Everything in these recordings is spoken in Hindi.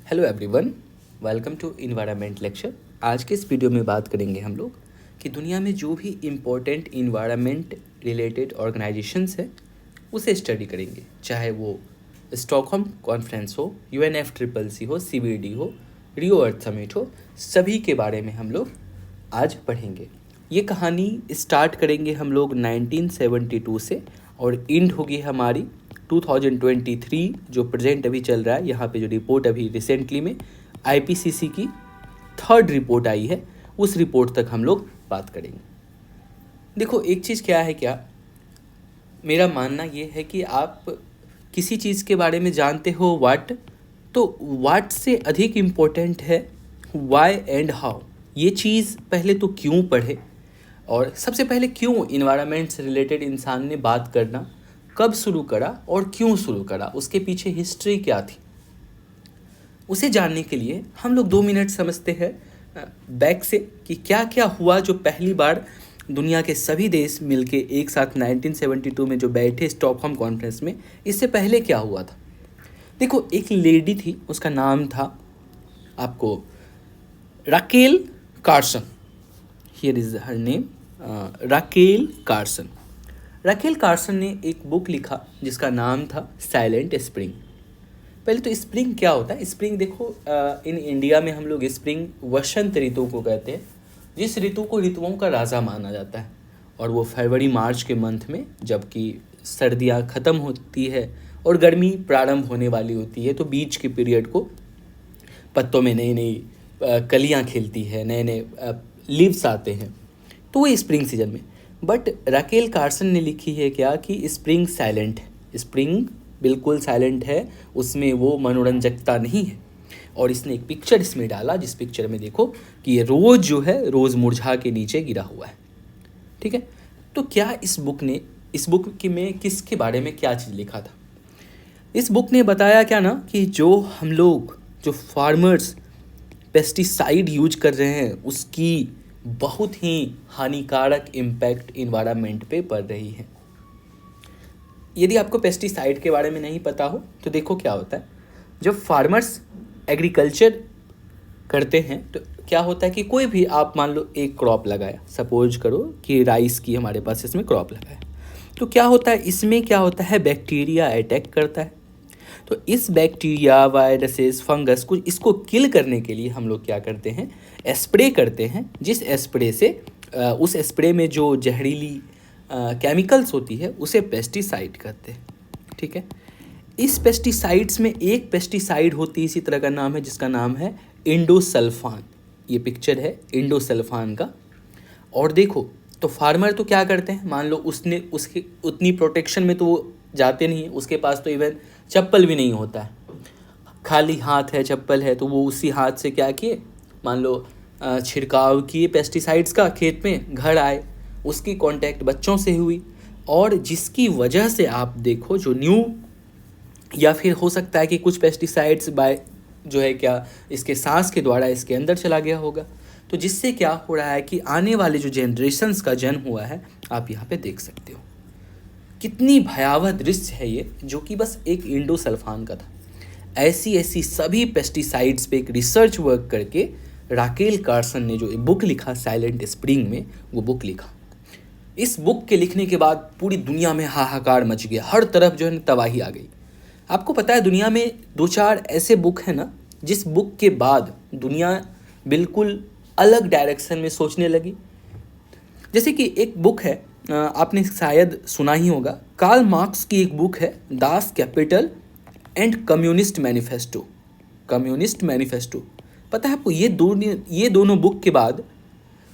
Hello everyone, welcome to environment lecture. आज के इस वीडियो में बात करेंगे हम लोग कि दुनिया में जो भी इम्पोर्टेंट इन्वायरमेंट रिलेटेड ऑर्गेनाइजेशंस है उसे स्टडी करेंगे, चाहे वो स्टॉकहोम कॉन्फ्रेंस हो, UNFCCC हो, CBD हो, रियो अर्थ समिट हो, सभी के बारे में हम लोग आज पढ़ेंगे। ये कहानी स्टार्ट करेंगे हम लोग 1972 से और एंड होगी हमारी 2023 जो प्रेजेंट अभी चल रहा है। यहाँ पे जो रिपोर्ट अभी रिसेंटली में IPCC की 3rd रिपोर्ट आई है, उस रिपोर्ट तक हम लोग बात करेंगे। देखो, एक चीज़ क्या है, क्या मेरा मानना ये है कि आप किसी चीज़ के बारे में जानते हो व्हाट, तो व्हाट से अधिक इम्पोर्टेंट है व्हाई एंड हाउ। ये चीज़ पहले तो क्यों पढ़े, और सबसे पहले क्यों इन्वायरमेंट से रिलेटेड इंसान ने बात करना कब शुरू करा और क्यों शुरू करा, उसके पीछे हिस्ट्री क्या थी, उसे जानने के लिए हम लोग 2 मिनट समझते हैं बैक से कि क्या क्या हुआ जो पहली बार दुनिया के सभी देश मिलके एक साथ 1972 में जो बैठे स्टॉकहोम कॉन्फ्रेंस में। इससे पहले क्या हुआ था। देखो, एक लेडी थी, उसका नाम था आपको Raquel Carson. Here is her name, Raquel Carson. Raquel Carson ने एक बुक लिखा जिसका नाम था साइलेंट स्प्रिंग। पहले तो स्प्रिंग क्या होता है। स्प्रिंग देखो, इन इंडिया में हम लोग स्प्रिंग वसंत ऋतु को कहते हैं, जिस ऋतु को ऋतुओं का राजा माना जाता है, और वो फरवरी मार्च के मंथ में, जबकि सर्दियाँ ख़त्म होती है और गर्मी प्रारंभ होने वाली होती है, तो बीच के पीरियड को पत्तों में नई नई कलियाँ खिलती है, नए नए लीव्स आते हैं, तो वो स्प्रिंग सीजन में। बट राकेल कार्सन ने लिखी है क्या कि स्प्रिंग साइलेंट है, स्प्रिंग बिल्कुल साइलेंट है, उसमें वो मनोरंजकता नहीं है। और इसने एक पिक्चर इसमें डाला, जिस पिक्चर में देखो कि ये रोज़ जो है रोज़ मुरझा के नीचे गिरा हुआ है। ठीक है, तो क्या इस बुक की में किसके बारे में क्या चीज़ लिखा था। इस बुक ने बताया क्या ना कि जो हम लोग जो फार्मर्स पेस्टिसाइड यूज कर रहे हैं उसकी बहुत ही हानिकारक इम्पैक्ट इन्वायरमेंट पे पड़ रही है। यदि आपको पेस्टिसाइड के बारे में नहीं पता हो तो देखो क्या होता है, जब फार्मर्स एग्रीकल्चर करते हैं तो क्या होता है कि कोई भी आप मान लो एक क्रॉप लगाया, सपोज करो कि राइस की हमारे पास इसमें क्रॉप लगाया, तो क्या होता है, इसमें क्या होता है, बैक्टीरिया अटैक करता है। तो इस बैक्टीरिया, वायरसेस, फंगस को इसको किल करने के लिए हम लोग क्या करते हैं, स्प्रे करते हैं, जिस स्प्रे से उस स्प्रे में जो जहरीली केमिकल्स होती है उसे पेस्टिसाइड कहते हैं। ठीक है, इस पेस्टिसाइड्स में एक पेस्टिसाइड होती है, इसी तरह का नाम है, जिसका नाम है इंडोसल्फान। ये पिक्चर है इंडोसल्फान का। और देखो, तो फार्मर तो क्या करते हैं, मान लो उसने उसकी उतनी प्रोटेक्शन में तो वो जाते नहीं है, उसके पास तो इवन चप्पल भी नहीं होता है, खाली हाथ है, चप्पल है, तो वो उसी हाथ से क्या किए, मान लो छिड़काव किए पेस्टिसाइड्स का खेत में, घर आए, उसकी कांटेक्ट बच्चों से हुई, और जिसकी वजह से आप देखो जो न्यू, या फिर हो सकता है कि कुछ पेस्टिसाइड्स बाय जो है क्या इसके सांस के द्वारा इसके अंदर चला गया होगा, तो जिससे क्या हो रहा है कि आने वाले जो जनरेशन्स का जन्म हुआ है, आप यहाँ पे देख सकते हो कितनी भयावह दृश्य है ये, जो कि बस एक इंडोसल्फान का था। ऐसी सभी पेस्टिसाइड्स पे एक रिसर्च वर्क करके राकेल कार्सन ने जो बुक लिखा साइलेंट स्प्रिंग में, वो बुक लिखा। इस बुक के लिखने के बाद पूरी दुनिया में हाहाकार मच गया, हर तरफ जो है तबाही आ गई। आपको पता है दुनिया में 2-4 ऐसे बुक हैं ना, जिस बुक के बाद दुनिया बिल्कुल अलग डायरेक्शन में सोचने लगी। जैसे कि एक बुक है, आपने शायद सुना ही होगा, कार्ल मार्क्स की एक बुक है, Das Kapital and communist manifesto. Communist manifesto, पता है आपको, ये दोनों बुक के बाद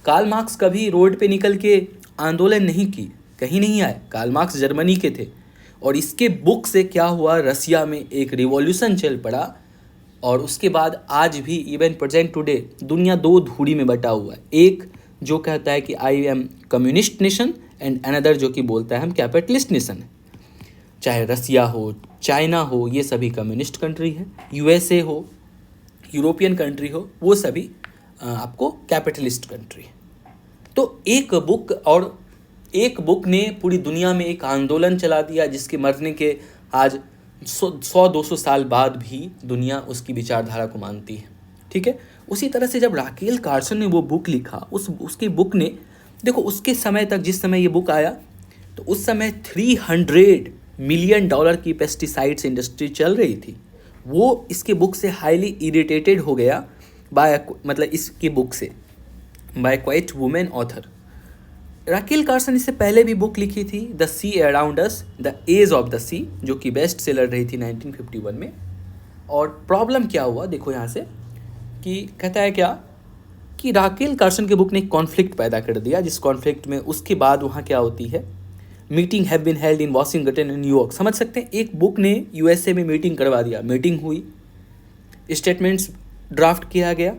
कार्ल मार्क्स कभी रोड पे निकल के आंदोलन नहीं की, कहीं नहीं आए। कार्ल मार्क्स जर्मनी के थे, और इसके बुक से क्या हुआ, रसिया में एक रिवॉल्यूशन चल पड़ा, और उसके बाद आज भी इवन प्रेजेंट टुडे दुनिया 2 धुरी में बटा हुआ है। एक जो कहता है कि I am communist nation, and another जो कि बोलता है हम कैपिटलिस्ट नेशन है। चाहे रसिया हो, चाइना हो, ये सभी कम्युनिस्ट कंट्री है, USA हो, यूरोपियन कंट्री हो, वो सभी आपको कैपिटलिस्ट कंट्री है। तो एक बुक ने पूरी दुनिया में एक आंदोलन चला दिया, जिसके मरने के आज 100-200 साल बाद भी दुनिया उसकी विचारधारा को मानती है, ठीक है। उसी तरह से जब राकेल कार्सन ने वो बुक लिखा, उसकी बुक ने, देखो उसके समय तक, जिस समय ये बुक आया तो उस समय $300 मिलियन की पेस्टिसाइड्स इंडस्ट्री चल रही थी। वो इसके बुक से हाईली इरिटेटेड हो गया मतलब इसकी बुक से, by quite women author. Rachel Carson इससे पहले भी बुक लिखी थी, the sea around us, the age of the sea, जो कि बेस्ट सेलर रही थी 1951 में। और प्रॉब्लम क्या हुआ देखो यहाँ से, कि कहता है क्या कि राकेल कार्सन के बुक ने एक कॉन्फ्लिक्ट पैदा कर दिया, जिस कॉन्फ्लिक्ट में उसके बाद वहाँ क्या होती है, meeting have been held in Washington and New York. समझ सकते हैं, एक बुक ने यूएसए में मीटिंग करवा दिया, मीटिंग हुई, स्टेटमेंट्स ड्राफ्ट किया गया,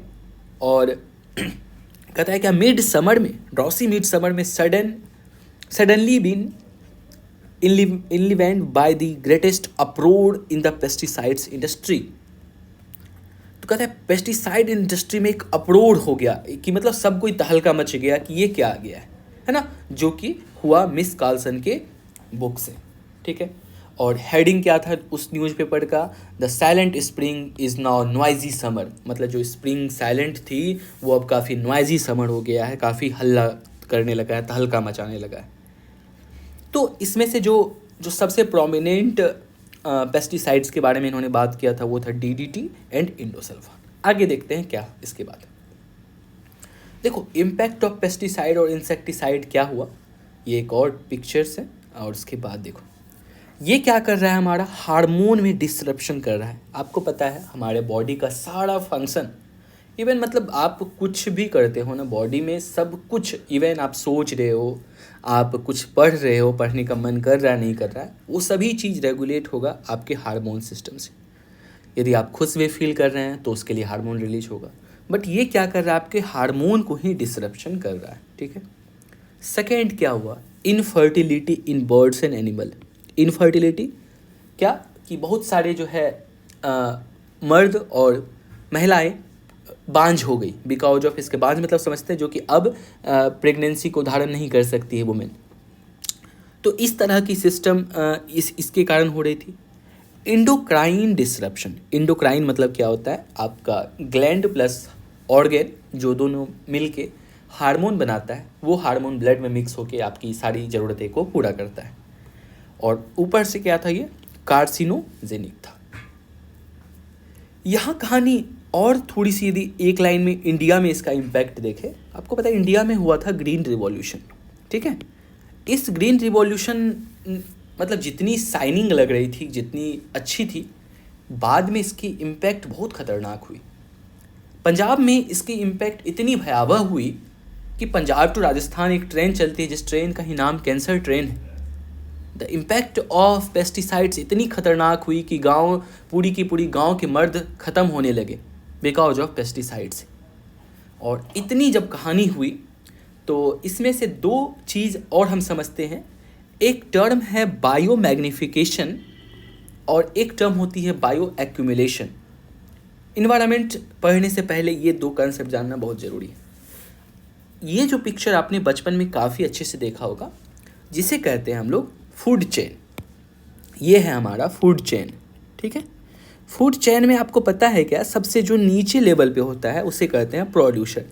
और कहता है क्या, मिड समर में, ड्रॉसी मिड समर में suddenly been enlivened by the greatest uproar in the pesticides industry. तो कहता है पेस्टिसाइड इंडस्ट्री में एक अप्रोड हो गया, कि मतलब सब कोई तहलका मच गया कि ये क्या आ गया है ना, जो कि हुआ मिस कार्सन के बुक से, ठीक है। और हेडिंग क्या था उस न्यूज़पेपर का, the silent spring is now noisy summer, मतलब जो स्प्रिंग साइलेंट थी वो अब काफ़ी नॉइजी समर हो गया है, काफ़ी हल्ला करने लगा है, तहलका मचाने लगा है। तो इसमें से जो सबसे प्रोमिनेंट पेस्टिसाइड्स के बारे में इन्होंने बात किया था वो था डीडीटी एंड इंडोसल्फान। आगे देखते हैं क्या इसके बाद। देखो इम्पैक्ट ऑफ पेस्टिसाइड और इंसेक्टिसाइड क्या हुआ, ये एक और पिक्चर्स है, और उसके बाद देखो ये क्या कर रहा है, हमारा हार्मोन में डिसरप्शन कर रहा है। आपको पता है हमारे बॉडी का सारा फंक्शन, इवन मतलब आप कुछ भी करते हो ना बॉडी में, सब कुछ, इवन आप सोच रहे हो, आप कुछ पढ़ रहे हो, पढ़ने का मन कर रहा है नहीं कर रहा है, वो सभी चीज़ रेगुलेट होगा आपके हार्मोन सिस्टम से। यदि आप खुश भी फील कर रहे हैं तो उसके लिए हार्मोन रिलीज होगा, बट ये क्या कर रहा है, आपके हार्मोन को ही डिसरप्शन कर रहा है, ठीक है। सेकेंड क्या हुआ, infertility in birds and animal. Infertility क्या, कि बहुत सारे जो है मर्द और महिलाएं बांझ हो गई, बिकॉज ऑफ इसके, बांझ मतलब समझते हैं जो कि अब प्रेगनेंसी को धारण नहीं कर सकती है वुमेन। तो इस तरह की सिस्टम इसके कारण हो रही थी। इंडोक्राइन डिसरप्शन, इंडोक्राइन मतलब क्या होता है, आपका ग्लैंड प्लस ऑर्गन जो दोनों मिलके हार्मोन बनाता है, वो हार्मोन ब्लड में मिक्स होके आपकी सारी ज़रूरतें को पूरा करता है। और ऊपर से क्या था, ये कार्सिनोजेनिक था। यहाँ कहानी और थोड़ी सी, यदि एक लाइन में इंडिया में इसका इम्पैक्ट देखें, आपको पता है इंडिया में हुआ था ग्रीन रिवॉल्यूशन, ठीक है। इस ग्रीन रिवॉल्यूशन मतलब जितनी शाइनिंग लग रही थी, जितनी अच्छी थी, बाद में इसकी इम्पैक्ट बहुत खतरनाक हुई। पंजाब में इसकी इम्पैक्ट इतनी भयावह हुई कि पंजाब टू राजस्थान एक ट्रेन चलती है, जिस ट्रेन का ही नाम कैंसर ट्रेन है। द इम्पैक्ट ऑफ पेस्टिसाइड्स इतनी खतरनाक हुई कि गांव, पूरी की पूरी गांव के मर्द ख़त्म होने लगे बिकॉज ऑफ पेस्टिसाइड्स। और इतनी जब कहानी हुई तो इसमें से दो चीज़ और हम समझते हैं, एक टर्म है बायो मैग्निफिकेशन और एक टर्म होती है बायो एक्यूमुलेशन। इन्वायरमेंट पढ़ने से पहले ये दो कंसेप्ट जानना बहुत ज़रूरी है। ये जो पिक्चर आपने बचपन में काफ़ी अच्छे से देखा होगा, जिसे कहते हैं हम लोग फूड चेन, ये है हमारा फूड चेन, ठीक है। फूड चेन में आपको पता है क्या, सबसे जो नीचे लेवल पे होता है उसे कहते हैं प्रोड्यूसर,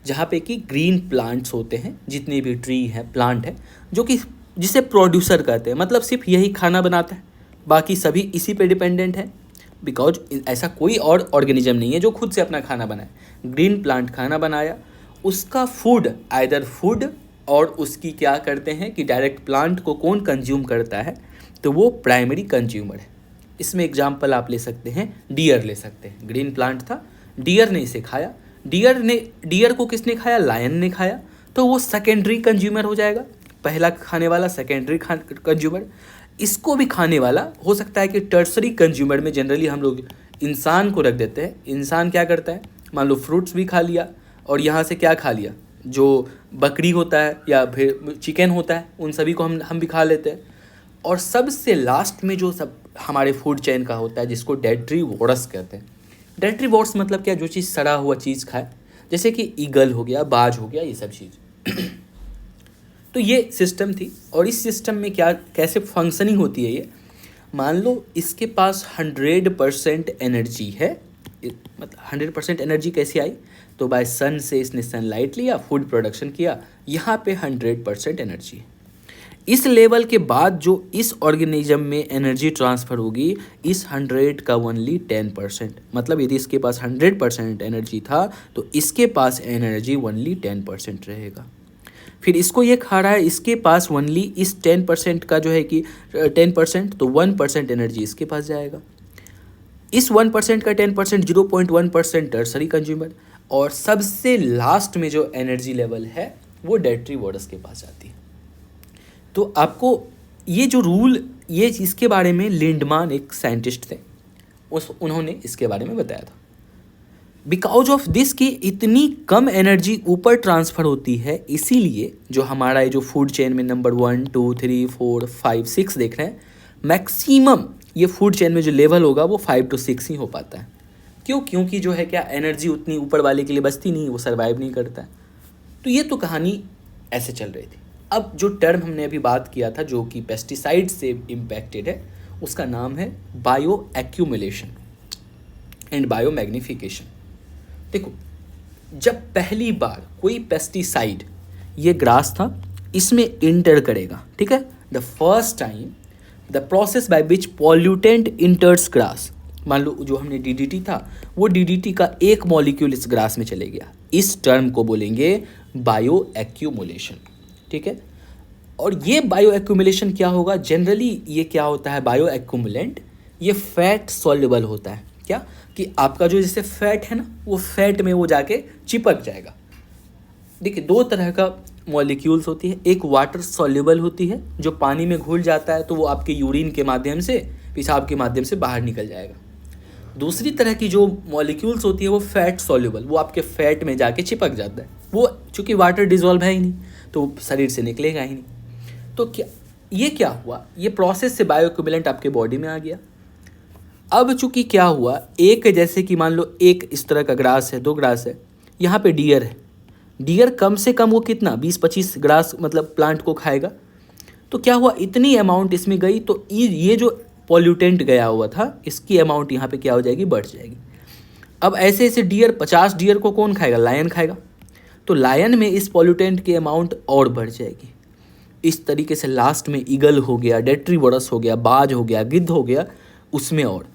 जहाँ पे कि ग्रीन प्लांट्स होते हैं, जितने भी ट्री हैं, प्लांट है, जो कि जिसे प्रोड्यूसर कहते हैं, मतलब सिर्फ यही खाना बनाता है, बाकी सभी इसी पे डिपेंडेंट है, बिकॉज ऐसा कोई और ऑर्गेनिज्म नहीं है जो खुद से अपना खाना बनाए। ग्रीन प्लांट खाना बनाया, उसका फूड, आइदर फूड, और उसकी क्या करते हैं कि डायरेक्ट प्लांट को कौन कंज्यूम करता है, तो वो प्राइमरी कंज्यूमर है। इसमें एग्जांपल आप ले सकते हैं, डियर ले सकते हैं। ग्रीन प्लांट था, डियर ने इसे खाया, डियर को किसने खाया, लायन ने खाया, तो वो सेकेंडरी कंज्यूमर हो जाएगा। पहला खाने वाला सेकेंडरी कंज्यूमर, इसको भी खाने वाला हो सकता है कि टर्सरी कंज्यूमर में जनरली हम लोग इंसान को रख देते हैं। इंसान क्या करता है, मान लो फ्रूट्स भी खा लिया, और यहाँ से क्या खा लिया, जो बकरी होता है या फिर चिकन होता है, उन सभी को हम भी खा लेते हैं। और सबसे लास्ट में जो सब हमारे फूड चेन का होता है, जिसको डेट्रीवोरस कहते हैं। डेट्रीवोरस मतलब क्या, जो चीज़ सड़ा हुआ चीज़ खाए, जैसे कि ईगल हो गया, बाज हो गया, ये सब चीज़। तो ये सिस्टम थी, और इस सिस्टम में क्या, कैसे फंक्शनिंग होती है ये, मान लो इसके पास 100% एनर्जी है, मतलब 100% एनर्जी कैसे आई, तो बाय सन से इसने सनलाइट लिया, फूड प्रोडक्शन किया, यहाँ पे 100% एनर्जी है। इस लेवल के बाद जो इस ऑर्गेनिज्म में एनर्जी ट्रांसफ़र होगी, इस 100 का ओनली 10%, मतलब यदि इसके पास 100% एनर्जी था तो इसके पास एनर्जी ओनली 10% रहेगा। फिर इसको ये खा रहा है, इसके पास ओनली इस 10% का जो है कि 10%, तो 1% एनर्जी इसके पास जाएगा। इस 1% का 10%, 0.1% टर्सरी कंज्यूमर, और सबसे लास्ट में जो एनर्जी लेवल है वो डेट्रीवोरस के पास जाती है। तो आपको ये जो रूल, ये इसके बारे में लिंडमान एक साइंटिस्ट थे, उन्होंने इसके बारे में बताया था। बिकॉज ऑफ दिस कि इतनी कम एनर्जी ऊपर ट्रांसफ़र होती है, इसीलिए जो हमारा ये जो फूड चेन में नंबर 1, 2, 3, 4, 5, 6 देख रहे हैं, मैक्सिमम ये फूड चेन में जो लेवल होगा वो 5 to 6 ही हो पाता है। क्यों? क्योंकि जो है क्या, एनर्जी उतनी ऊपर वाले के लिए बचती नहीं, वो सर्वाइव नहीं करता है। तो ये तो कहानी ऐसे चल रही थी। अब जो टर्म हमने अभी बात किया था जो कि पेस्टिसाइड से इम्पैक्टेड है, उसका नाम है bio accumulation and bio magnification. देखो, जब पहली बार कोई पेस्टिसाइड, ये ग्रास था, इसमें इंटर करेगा, ठीक है, the first time the process by which pollutant इंटर्स grass, मान लो जो हमने डीडीटी था, वो डीडीटी का एक मॉलिक्यूल इस ग्रास में चले गया, इस टर्म को बोलेंगे बायो एक्यूमुलेशन, ठीक है। और ये बायो एक्यूमुलेशन क्या होगा, जनरली ये क्या होता है, बायो एक्यूमुलेंट ये फैट सॉल्युबल होता है। क्या कि आपका जो जैसे फैट है ना, वो फैट में वो जाके चिपक जाएगा। देखिए, दो तरह का मॉलिक्यूल्स होती है, एक वाटर सॉल्युबल होती है जो पानी में घुल जाता है तो वो आपके यूरिन के माध्यम से, पेशाब के माध्यम से बाहर निकल जाएगा। दूसरी तरह की जो मॉलिक्यूल्स होती है वो फैट सॉल्युबल, वो आपके फैट में जाके चिपक जाता है। वो चूँकि वाटर डिजॉल्व है ही नहीं तो शरीर से निकलेगा ही नहीं। तो क्या हुआ, ये प्रोसेस से बायो एक्यूमुलेंट आपके बॉडी में आ गया। अब चूँकि क्या हुआ, एक जैसे कि मान लो एक इस तरह का ग्रास है, 2 ग्रास है, यहाँ पे डियर है, डियर कम से कम वो कितना 20-25 ग्रास मतलब प्लांट को खाएगा। तो क्या हुआ, इतनी अमाउंट इसमें गई तो ये जो पॉल्यूटेंट गया हुआ था, इसकी अमाउंट यहाँ पे क्या हो जाएगी, बढ़ जाएगी। अब ऐसे ऐसे डियर, 50 डियर को कौन खाएगा, लायन खाएगा, तो लायन में इस पॉल्यूटेंट की अमाउंट और बढ़ जाएगी। इस तरीके से लास्ट में ईगल हो गया, डेट्रीवोरस हो गया, बाज हो गया, गिद्ध हो गया, उसमें और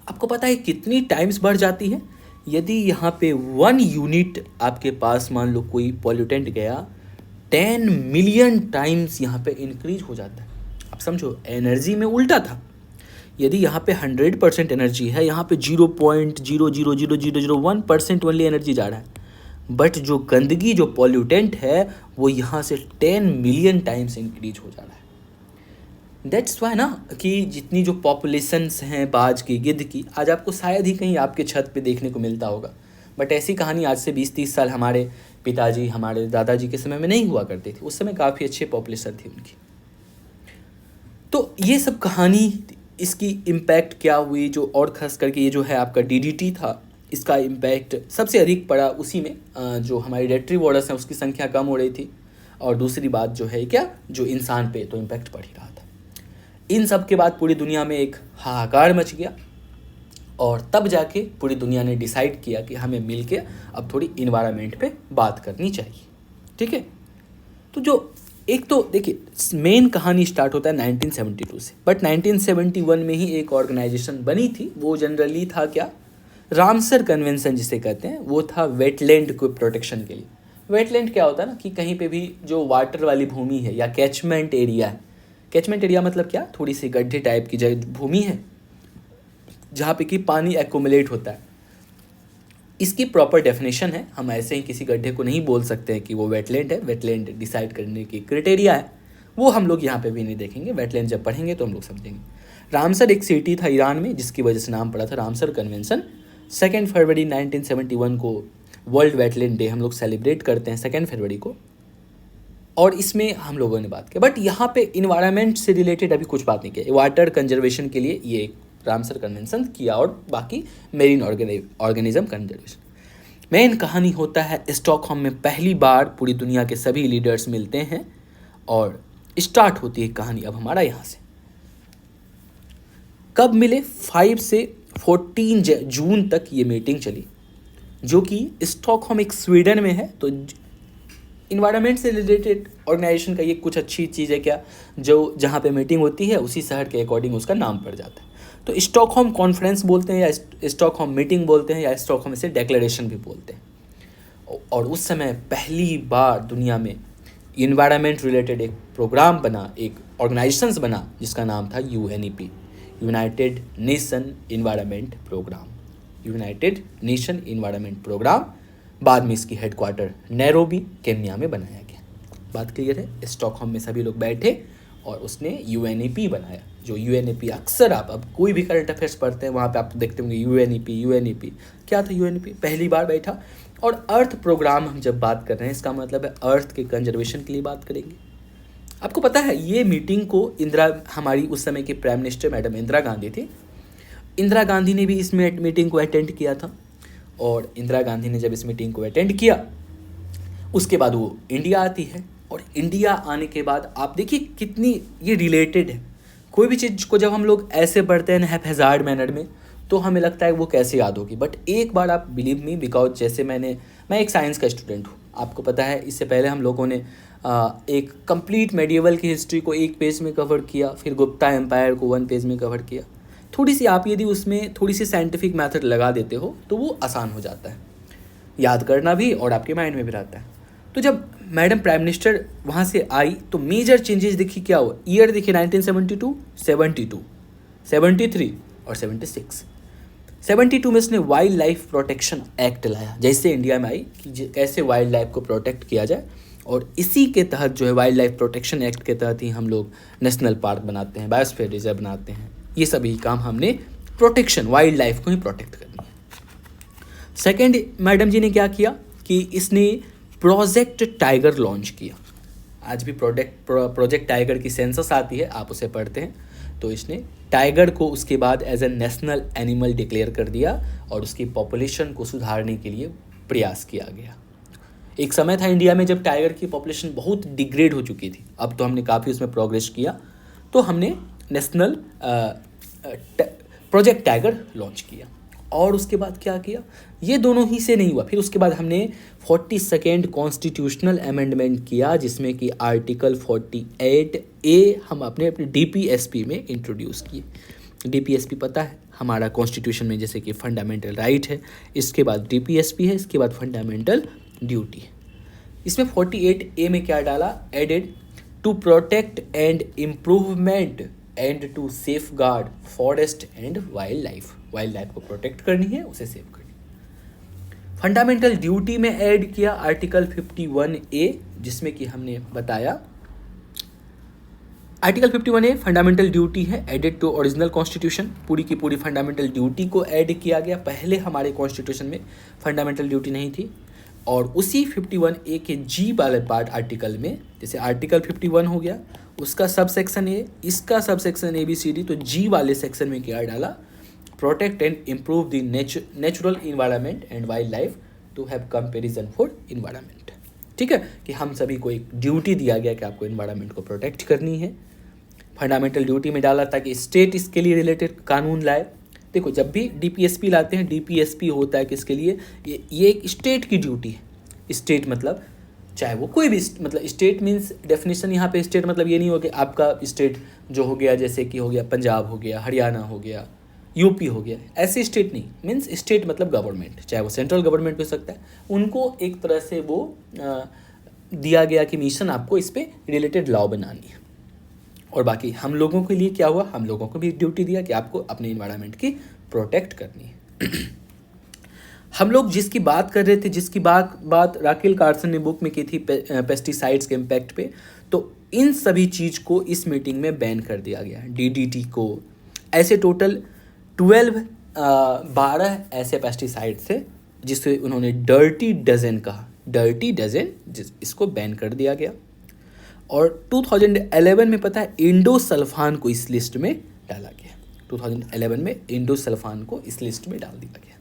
आपको पता है कितनी टाइम्स बढ़ जाती है। यदि यहाँ पे 1 यूनिट आपके पास मान लो कोई पॉल्यूटेंट गया, 10 मिलियन टाइम्स यहाँ पे इंक्रीज हो जाता है। अब समझो, एनर्जी में उल्टा था, यदि यहाँ पे 100% एनर्जी है, यहाँ पे 0.0000001% ओनली एनर्जी जा रहा है, बट जो गंदगी, जो पॉल्यूटेंट है, वो यहाँ से 10 मिलियन टाइम्स इंक्रीज हो जा रहा है। दैट्स वाई ना कि जितनी जो पॉपुलेशंस हैं बाज की, गिद्ध की, आज आपको शायद ही कहीं आपके छत पे देखने को मिलता होगा, बट ऐसी कहानी आज से 20-30 साल हमारे पिताजी, हमारे दादाजी के समय में नहीं हुआ करती थी। उस समय काफ़ी अच्छी पॉपुलेशन थी उनकी। तो ये सब कहानी, इसकी इम्पैक्ट क्या हुई, जो और खास करके ये जो है आपका डीडीटी था, इसका इम्पैक्ट सबसे अधिक पड़ा उसी में, जो हमारी डेट्रीवोरस हैं उसकी संख्या कम हो रही थी, और दूसरी बात जो है क्या, जो इंसान पे तो इम्पैक्ट पड़ ही रहा था। इन सब के बाद पूरी दुनिया में एक हाहाकार मच गया, और तब जाके पूरी दुनिया ने डिसाइड किया कि हमें मिलके अब थोड़ी इन्वायरमेंट पे बात करनी चाहिए, ठीक है। तो जो एक तो देखिए, मेन कहानी स्टार्ट होता है 1972 से, बट 1971 में ही एक ऑर्गेनाइजेशन बनी थी, वो जनरली था क्या, रामसर कन्वेंशन जिसे कहते हैं, वो था वेटलैंड को प्रोटेक्शन के लिए। वेटलैंड क्या होता है ना कि कहीं पे भी जो वाटर वाली भूमि है या कैचमेंट एरिया है, कैचमेंट एरिया मतलब क्या, थोड़ी सी गड्ढे टाइप की जगह भूमि है जहाँ पे कि पानी एक्यूमुलेट होता है। इसकी प्रॉपर डेफिनेशन है, हम ऐसे ही किसी गड्ढे को नहीं बोल सकते हैं कि वो वेटलैंड है। वेटलैंड डिसाइड करने की क्राइटेरिया है, वो हम लोग यहाँ पे भी नहीं देखेंगे, वेटलैंड जब पढ़ेंगे तो हम लोग समझेंगे। रामसर एक सिटी था ईरान में, जिसकी वजह से नाम पड़ा था रामसर कन्वेंशन। 2 फरवरी 1971 को वर्ल्ड वेटलैंड डे हम लोग सेलिब्रेट करते हैं 2 फरवरी को, और इसमें हम लोगों ने बात की। बट यहाँ पे इन्वायरमेंट से रिलेटेड अभी कुछ बात नहीं किया, वाटर कंजर्वेशन के लिए ये रामसर कन्वेंशन किया, और बाकी मेरीन ऑर्गेनिज्म कंजर्वेशन। मेन कहानी होता है स्टॉकहोम में पहली बार पूरी दुनिया के सभी लीडर्स मिलते हैं, और स्टार्ट होती है कहानी अब हमारा यहाँ से। कब मिले? 5 से 14 जून तक ये मीटिंग चली, जो कि स्टॉकहोम एक स्वीडन में है। तो इन्वायरमेंट से रिलेटेड ऑर्गेनाइजेशन का ये कुछ अच्छी चीज़ है क्या, जो जहाँ पे मीटिंग होती है उसी शहर के अकॉर्डिंग उसका नाम पड़ जाता है। तो स्टॉकहोम कॉन्फ्रेंस बोलते हैं, या स्टॉकहोम मीटिंग बोलते हैं, या स्टॉकहोम से डेक्लेरेशन भी बोलते हैं। और उस समय पहली बार दुनिया में इन्वायरमेंट रिलेटेड एक प्रोग्राम बना, एक ऑर्गेनाइजेशंस बना, जिसका नाम था UNEP, United Nation environment programme. United Nation environment programme, बाद में इसकी हेडक्वार्टर नैरोबी केन्या में बनाया गया। बात क्लियर है? स्टॉकहोम में सभी लोग बैठे और उसने UNEP बनाया। जो UNEP अक्सर आप अब कोई भी करंट अफेयर्स पढ़ते हैं वहाँ पे आप देखते होंगे UNEP। क्या था UNEP? पहली बार बैठा। और अर्थ प्रोग्राम हम जब बात कर रहे हैं, इसका मतलब है अर्थ के कंजर्वेशन के लिए बात करेंगे। आपको पता है ये मीटिंग को हमारी उस समय की prime minister madam Indira Gandhi थी। इंदिरा गांधी ने भी इस मीटिंग को अटेंड किया था। और इंदिरा गांधी ने जब इस मीटिंग को अटेंड किया, उसके बाद वो इंडिया आती है। और इंडिया आने के बाद आप देखिए कितनी ये रिलेटेड है। कोई भी चीज़ को जब हम लोग ऐसे पढ़ते हैं हैप्पैज़ार्ड मैनर में, तो हमें लगता है वो कैसे याद होगी। बट एक बार आप बिलीव मी, बिकॉज जैसे मैं एक साइंस का स्टूडेंट हूँ, आपको पता है इससे पहले हम लोगों ने एक कंप्लीट मेडिएवल की हिस्ट्री को एक पेज में कवर किया, फिर गुप्ता एम्पायर को 1 पेज में कवर किया। थोड़ी सी आप यदि उसमें थोड़ी सी साइंटिफिक मेथड लगा देते हो तो वो आसान हो जाता है याद करना भी, और आपके माइंड में भी रहता है। तो जब मैडम प्राइम मिनिस्टर वहाँ से आई तो मेजर चेंजेस दिखी। क्या हुआ? ईयर देखिए 1972, 72, 73 और 76। 72 में इसने वाइल्ड लाइफ प्रोटेक्शन एक्ट लाया, जैसे इंडिया में आई कि कैसे वाइल्ड लाइफ को प्रोटेक्ट किया जाए। और इसी के तहत जो है वाइल्ड लाइफ प्रोटेक्शन एक्ट के तहत ही हम लोग नेशनल पार्क बनाते हैं, बायोस्फीयर रिजर्व बनाते हैं। ये सभी काम हमने प्रोटेक्शन, वाइल्ड लाइफ को ही प्रोटेक्ट करनी है। सेकेंड, मैडम जी ने क्या किया कि इसने प्रोजेक्ट टाइगर लॉन्च किया। आज भी प्रोजेक्ट टाइगर की सेंसस आती है, आप उसे पढ़ते हैं। तो इसने टाइगर को उसके बाद as a national animal declare कर दिया और उसकी पॉपुलेशन को सुधारने के लिए प्रयास किया गया। एक समय था इंडिया में जब टाइगर की पॉपुलेशन बहुत डिग्रेड हो चुकी थी। अब तो हमने काफ़ी उसमें प्रोग्रेस किया, तो हमने नेशनल प्रोजेक्ट टाइगर लॉन्च किया। और उसके बाद क्या किया? ये दोनों ही से नहीं हुआ, फिर उसके बाद हमने 42nd कॉन्स्टिट्यूशनल अमेंडमेंट किया, जिसमें कि आर्टिकल 48A हम अपने DPSP में इंट्रोड्यूस किए। DPSP पता है हमारा कॉन्स्टिट्यूशन में जैसे कि फंडामेंटल राइट है, इसके बाद DPSP है, इसके बाद फंडामेंटल ड्यूटी है। इसमें 48A में क्या डाला? Added to protect and improvement and to safeguard forest and wildlife. Wildlife को प्रोटेक्ट करनी है, उसे सेव करनी है। फंडामेंटल ड्यूटी में ऐड किया आर्टिकल 51A, जिसमें कि हमने बताया आर्टिकल 51A फंडामेंटल ड्यूटी है एडेड टू ओरिजिनल कॉन्स्टिट्यूशन। पूरी की पूरी फंडामेंटल ड्यूटी को ऐड किया गया। पहले हमारे कॉन्स्टिट्यूशन में फंडामेंटल ड्यूटी नहीं थी। और उसी 51A के G वाले पार्ट आर्टिकल में, जैसे आर्टिकल 51 हो गया, उसका सब सेक्शन A, इसका सब सेक्शन ABCD, तो G वाले सेक्शन में क्या डाला? Protect and improve the natural environment and wildlife to have comparison for environment. ठीक है, कि हम सभी को एक ड्यूटी दिया गया कि आपको इन्वायरमेंट को प्रोटेक्ट करनी है। फंडामेंटल ड्यूटी में डाला ताकि स्टेट इसके लिए रिलेटेड कानून लाए। देखो, जब भी DPSP लाते हैं, DPSP होता है किसके लिए? ये एक स्टेट की ड्यूटी है। स्टेट मतलब चाहे वो कोई भी, मतलब स्टेट मीन्स डेफिनेशन यहाँ पे स्टेट मतलब ये नहीं हो कि आपका स्टेट जो हो गया, जैसे कि हो गया पंजाब हो गया, हरियाणा हो गया, UP हो गया, ऐसे स्टेट नहीं। मीन्स स्टेट मतलब गवर्नमेंट, चाहे वो सेंट्रल गवर्नमेंट हो सकता है। उनको एक तरह से वो दिया गया कि मिशन आपको इस पर रिलेटेड लॉ बनानी है। और बाकी हम लोगों के लिए क्या हुआ? हम लोगों को भी ड्यूटी दिया कि आपको अपने इन्वायरमेंट की प्रोटेक्ट करनी है। हम लोग जिसकी बात कर रहे थे, जिसकी बात राकेल कार्सन ने बुक में की थी पेस्टिसाइड्स के इम्पैक्ट पे, तो इन सभी चीज़ को इस मीटिंग में बैन कर दिया गया। DDT को, ऐसे टोटल 12 ऐसे पेस्टिसाइड थे जिसे उन्होंने डर्टी डजन कहा। डर्टी डजन, इसको बैन कर दिया गया। और 2011 में पता है इंडोसल्फान को इस लिस्ट में डाला गया। 2011 में इंडोसल्फान को इस लिस्ट में डाल दिया गया।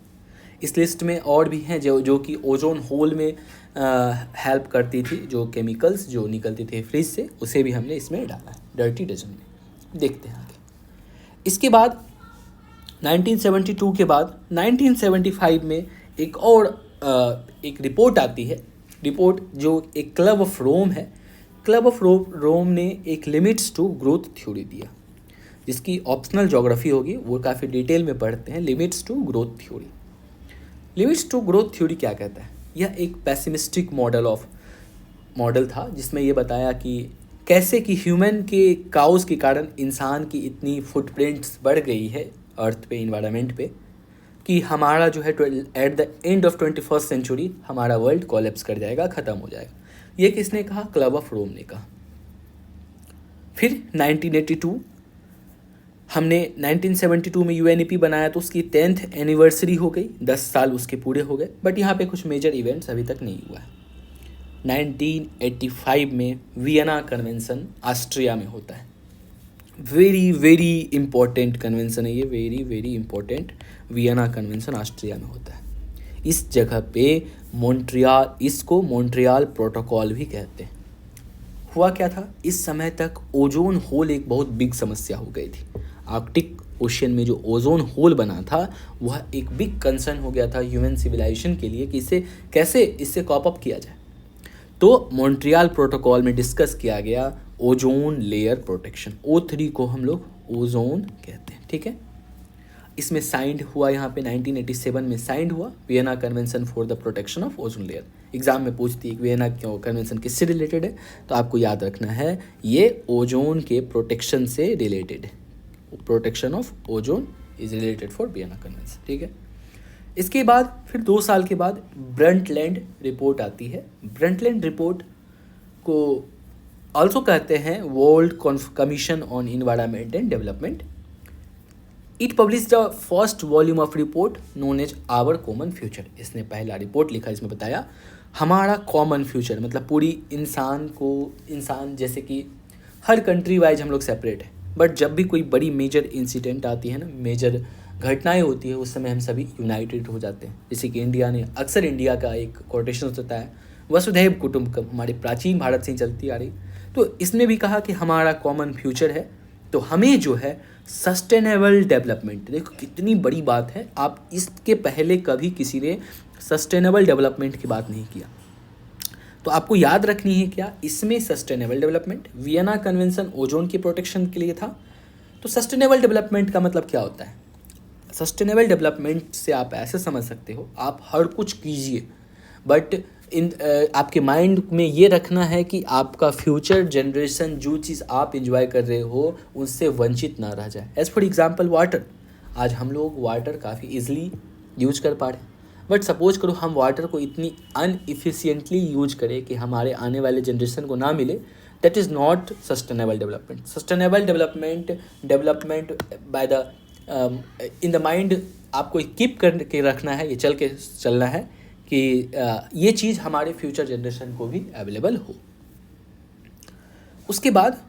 इस लिस्ट में और भी हैं जो कि ओजोन होल में हेल्प करती थी, जो केमिकल्स जो निकलती थी फ्रिज से, उसे भी हमने इसमें डाला है डर्टी डजन में। देखते हैं आगे। इसके बाद 1972 के बाद 1975 में एक और एक रिपोर्ट आती है, रिपोर्ट जो एक क्लब ऑफ रोम है। क्लब ऑफ रोम ने एक लिमिट्स टू ग्रोथ थ्योरी दिया, जिसकी ऑप्शनल ज्योग्राफी होगी, वो काफ़ी डिटेल में पढ़ते हैं। Limits to growth theory, limits to growth theory क्या कहता है? यह एक पेसिमिस्टिक मॉडल था, जिसमें ये बताया कि कैसे कि ह्यूमन के काउस के कारण इंसान की इतनी फुटप्रिंट्स बढ़ गई है अर्थ पे, इन्वायरमेंट पे, कि हमारा जो है at the end of 21st century हमारा वर्ल्ड कोलैप्स कर जाएगा, ख़त्म हो जाएगा। ये किसने कहा? क्लब ऑफ रोम ने कहा। फिर 1982 हमने 1972 में यूएनईपी बनाया, तो उसकी 10th एनिवर्सरी हो गई, 10 साल उसके पूरे हो गए। बट यहाँ पे कुछ मेजर इवेंट्स अभी तक नहीं हुआ है। 1985 में वियना कन्वेंशन ऑस्ट्रिया में होता है। वेरी वेरी इंपॉर्टेंट कन्वेंशन है ये, very very important. Vienna convention Austria में होता है। इस जगह पे इसको मॉन्ट्रियल प्रोटोकॉल भी कहते हैं। हुआ क्या था? इस समय तक ओजोन होल एक बहुत बिग समस्या हो गई थी। आर्कटिक ओशियन में जो ओजोन होल बना था वह एक बिग कंसर्न हो गया था ह्यूमन सिविलाइजेशन के लिए, कि इससे कॉप अप किया जाए। तो मॉन्ट्रियल प्रोटोकॉल में डिस्कस किया गया ओजोन लेयर प्रोटेक्शन, O3 को हम लोग ओजोन कहते हैं, ठीक है। इसमें साइंड हुआ, यहाँ पे 1987 में साइंड हुआ Vienna convention for the protection of ozone layer. Exam में पूछती है कि वियना कन्वेंशन किससे रिलेटेड है, तो आपको याद रखना है ये ओजोन के प्रोटेक्शन से रिलेटेड है। Protection of ozone is related for Vienna convention, ठीक है। इसके बाद फिर 2 साल के बाद ब्रंटलैंड रिपोर्ट आती है। ब्रंटलैंड रिपोर्ट को ऑल्सो कहते हैं world commission on environment and development. It publish the first volume of report known as our common future. इसने पहला रिपोर्ट लिखा, इसमें बताया हमारा कॉमन फ्यूचर, मतलब पूरी इंसान जैसे कि हर कंट्री वाइज हम लोग सेपरेट है, बट जब भी कोई बड़ी मेजर इंसिडेंट आती है ना, मेजर घटनाएं होती है, उस समय हम सभी यूनाइटेड हो जाते हैं। जैसे कि इंडिया का एक कोटेशन होता है वसुधैव कुटुंबकम, हमारे प्राचीन भारत से ही चलती आ रही। तो इसने भी कहा कि हमारा कॉमन फ्यूचर है, तो हमें जो है सस्टेनेबल डेवलपमेंट, देखो कितनी बड़ी बात है, आप इसके पहले कभी किसी ने सस्टेनेबल डेवलपमेंट की बात नहीं किया। तो आपको याद रखनी है क्या इसमें sustainable development. Vienna convention ozone की प्रोटेक्शन के लिए था। तो सस्टेनेबल डेवलपमेंट का मतलब क्या होता है? सस्टेनेबल डेवलपमेंट से आप ऐसे समझ सकते हो, आप हर कुछ कीजिए, बट आपके माइंड में ये रखना है कि आपका फ्यूचर जनरेशन जो चीज़ आप इंजॉय कर रहे हो उससे वंचित ना रह जाए। एज फॉर एग्जांपल वाटर, आज हम लोग वाटर काफ़ी इजीली यूज कर पा रहे हैं, बट सपोज करो हम वाटर को इतनी अनइफिशियंटली यूज करें कि हमारे आने वाले जनरेशन को ना मिले, that is not sustainable development. Sustainable development by the in the mind आपको कीप करके रखना है, ये चलना है कि ये चीज़ हमारे फ्यूचर जनरेशन को भी अवेलेबल हो। उसके बाद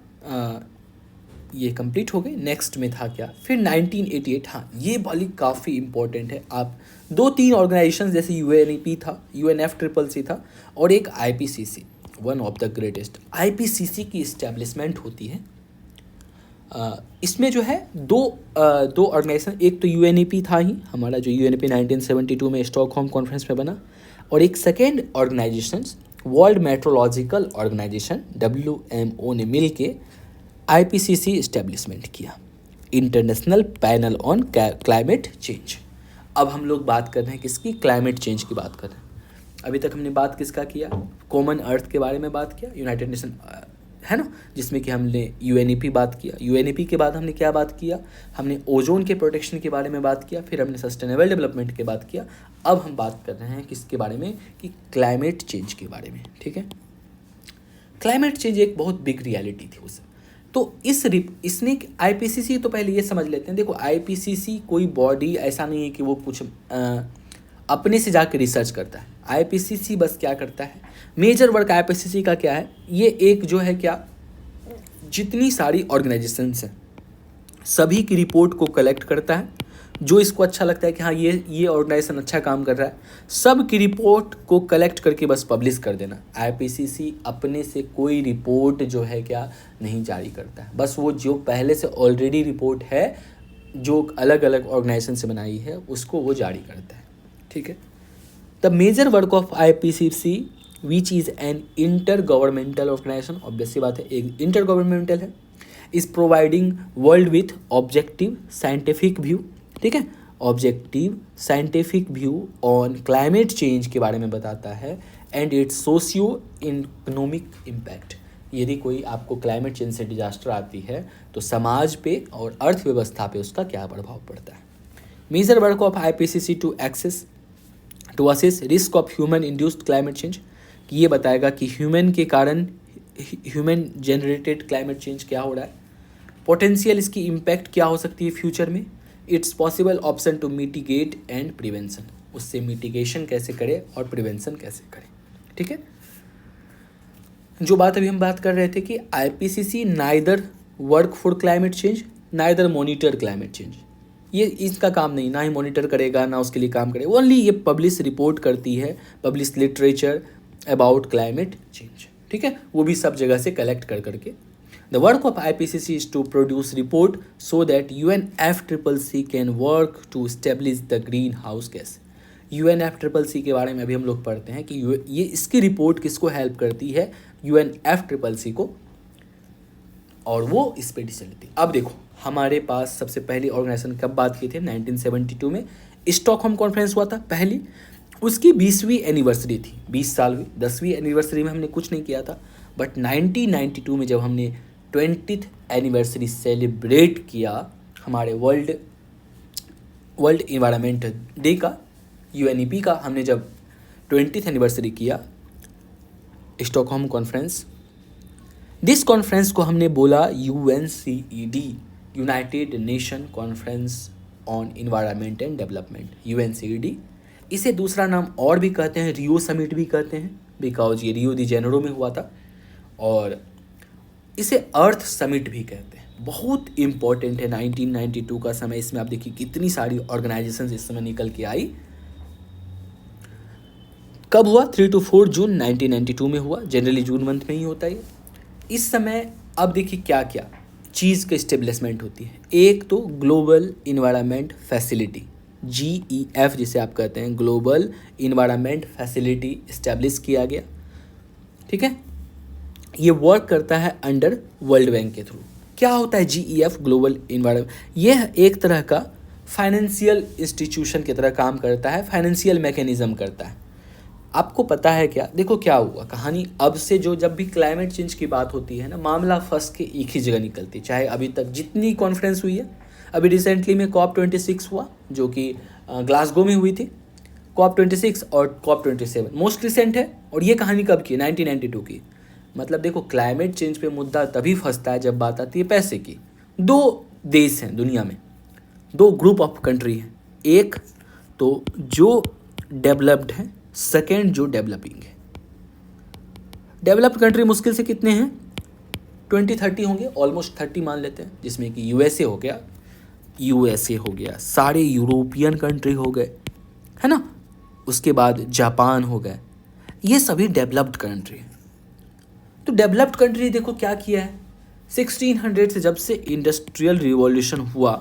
ये कंप्लीट हो गई। नेक्स्ट में था क्या? फिर 1988, हाँ ये वाली काफ़ी इंपॉर्टेंट है। आप 2-3 ऑर्गेनाइजेशन जैसे UNEP था, UNFCCC था, और एक IPCC, one of the greatest. IPCC की इस्टेब्लिशमेंट होती है। इसमें जो है दो ऑर्गेनाइजेशन, एक तो UNEP था ही हमारा, जो UNEP 1972 में स्टॉकहोम कॉन्फ्रेंस में बना, और एक second organisation world meteorological organisation WMO ने मिल के IPCC इस्टेब्लिशमेंट किया, international panel on climate change. अब हम लोग बात कर रहे हैं किसकी? क्लाइमेट चेंज की बात कर रहे हैं। अभी तक हमने बात किसका किया? कॉमन अर्थ के बारे में बात किया, यूनाइटेड नेशन है ना, जिसमें कि हमने UNEP बात किया। UNEP के बाद हमने क्या बात किया? हमने ओजोन के प्रोटेक्शन के बारे में बात किया, फिर हमने सस्टेनेबल डेवलपमेंट के बात किया। अब हम बात कर रहे हैं किसके बारे में? कि क्लाइमेट चेंज के बारे में, ठीक है। क्लाइमेट चेंज एक बहुत बिग रियलिटी थी उस, तो इसने IPCC, तो पहले ये समझ लेते हैं। देखो IPCC कोई बॉडी ऐसा नहीं है कि वो कुछ अपने से जाकर रिसर्च करता है। IPCC बस क्या करता है, मेजर वर्क IPCC का क्या है, ये एक जो है क्या, जितनी सारी ऑर्गेनाइजेशंस हैं सभी की रिपोर्ट को कलेक्ट करता है। जो इसको अच्छा लगता है कि हाँ ये ऑर्गेनाइजेशन अच्छा काम कर रहा है, सब की रिपोर्ट को कलेक्ट करके बस पब्लिश कर देना। IPCC अपने से कोई रिपोर्ट जो है क्या नहीं जारी करता है, बस वो जो पहले से ऑलरेडी रिपोर्ट है जो अलग अलग ऑर्गेनाइजेशन से बनाई है उसको वो जारी करता है, ठीक है। The major work of IPCC which is an inter governmental organization, obvious सी बात है एक इंटर गवर्नमेंटल है, is providing world with objective scientific view, ठीक है, objective scientific view on climate change के बारे में बताता है and its socio economic impact. यदि कोई आपको क्लाइमेट चेंज से डिजास्टर आती है तो समाज पे और अर्थव्यवस्था पे उसका क्या प्रभाव पड़ता है। Major work of IPCC to assess risk of human induced climate change, कि ये बताएगा कि ह्यूमन के कारण ह्यूमन जनरेटेड क्लाइमेट चेंज क्या हो रहा है, पोटेंशियल इसकी इम्पैक्ट क्या हो सकती है फ्यूचर में, it's possible option to mitigate and prevention, उससे मिटिगेशन कैसे करें और प्रिवेंशन कैसे करें, ठीक है। जो बात अभी हम बात कर रहे थे कि IPCC neither work for climate change neither monitor climate change, ये इसका काम नहीं, ना ही मॉनिटर करेगा ना उसके लिए काम करेगा, ओनली ये पब्लिश रिपोर्ट करती है, publish literature about climate change, ठीक है, वो भी सब जगह से कलेक्ट कर करके। The work of IPCC is to produce report so that UNFCCC can work to establish the greenhouse gas. UNFCCC के बारे में अभी हम लोग पढ़ते हैं कि ये इसकी रिपोर्ट किसको हेल्प करती है, UNFCCC को, और वो इस पे चलती। अब देखो हमारे पास सबसे पहली ऑर्गेनाइजेशन कब बात की थी, 1972 में स्टॉकहोम कॉन्फ्रेंस हुआ था पहली, उसकी 20वीं एनिवर्सरी थी, 20 साल हुई, 10वीं एनिवर्सरी में हमने कुछ नहीं किया था, बट 1992 में जब हमने 20th एनिवर्सरी सेलिब्रेट किया हमारे वर्ल्ड इन्वायरमेंट डे का, UNEP का, हमने जब 20th एनिवर्सरी किया स्टॉकहोम कॉन्फ्रेंस, दिस कॉन्फ्रेंस को हमने बोला UNCED, United nation conference on environment and development, UNCED। इसे दूसरा नाम और भी कहते हैं, रियो समिट भी कहते हैं, बिकॉज ये रियो दी जेनेरो में हुआ था, और इसे अर्थ समिट भी कहते हैं। बहुत इंपॉर्टेंट है 1992 का समय, इसमें आप देखिए कितनी सारी ऑर्गेनाइजेशंस इस समय निकल के आई। कब हुआ, 3 to 4 जून 1992 में हुआ, जनरली जून मंथ में ही होता है। इस समय अब देखिए क्या क्या चीज़ का इस्टेब्लिशमेंट होती है। एक तो ग्लोबल इन्वायरमेंट फैसिलिटी, GEF जिसे आप कहते हैं, ग्लोबल इन्वायरमेंट फैसिलिटी इस्टेब्लिश किया गया, ठीक है। ये वर्क करता है अंडर वर्ल्ड बैंक के थ्रू। क्या होता है GEF, ग्लोबल इन्वायरमेंट? यह एक तरह का फाइनेंशियल इंस्टीट्यूशन की तरह काम करता है, फाइनेंशियल मैकेनिज्म करता है। आपको पता है क्या, देखो क्या हुआ कहानी, अब से जो जब भी क्लाइमेट चेंज की बात होती है ना, मामला फंस के एक ही जगह निकलती है, चाहे अभी तक जितनी कॉन्फ्रेंस हुई है। अभी रिसेंटली में COP26 हुआ जो कि ग्लासगो में हुई थी, COP26 और COP27 मोस्ट रिसेंट है, और ये कहानी कब की, 1992 की। मतलब देखो क्लाइमेट चेंज पे मुद्दा तभी फंसता है जब बात आती है पैसे की। दो देश हैं दुनिया में, दो ग्रुप ऑफ कंट्री हैं, एक तो जो डेवलप्ड है, सेकेंड जो डेवलपिंग है। डेवलप्ड कंट्री मुश्किल से कितने हैं, 20-30 होंगे, ऑलमोस्ट 30 मान लेते हैं, जिसमें कि USA हो गया, सारे यूरोपियन कंट्री हो गए, है ना, उसके बाद जापान हो गए, ये सभी डेवलप्ड कंट्री हैं। तो डेवलप्ड कंट्री देखो क्या किया है, 1600 से जब से इंडस्ट्रियल रिवॉल्यूशन हुआ,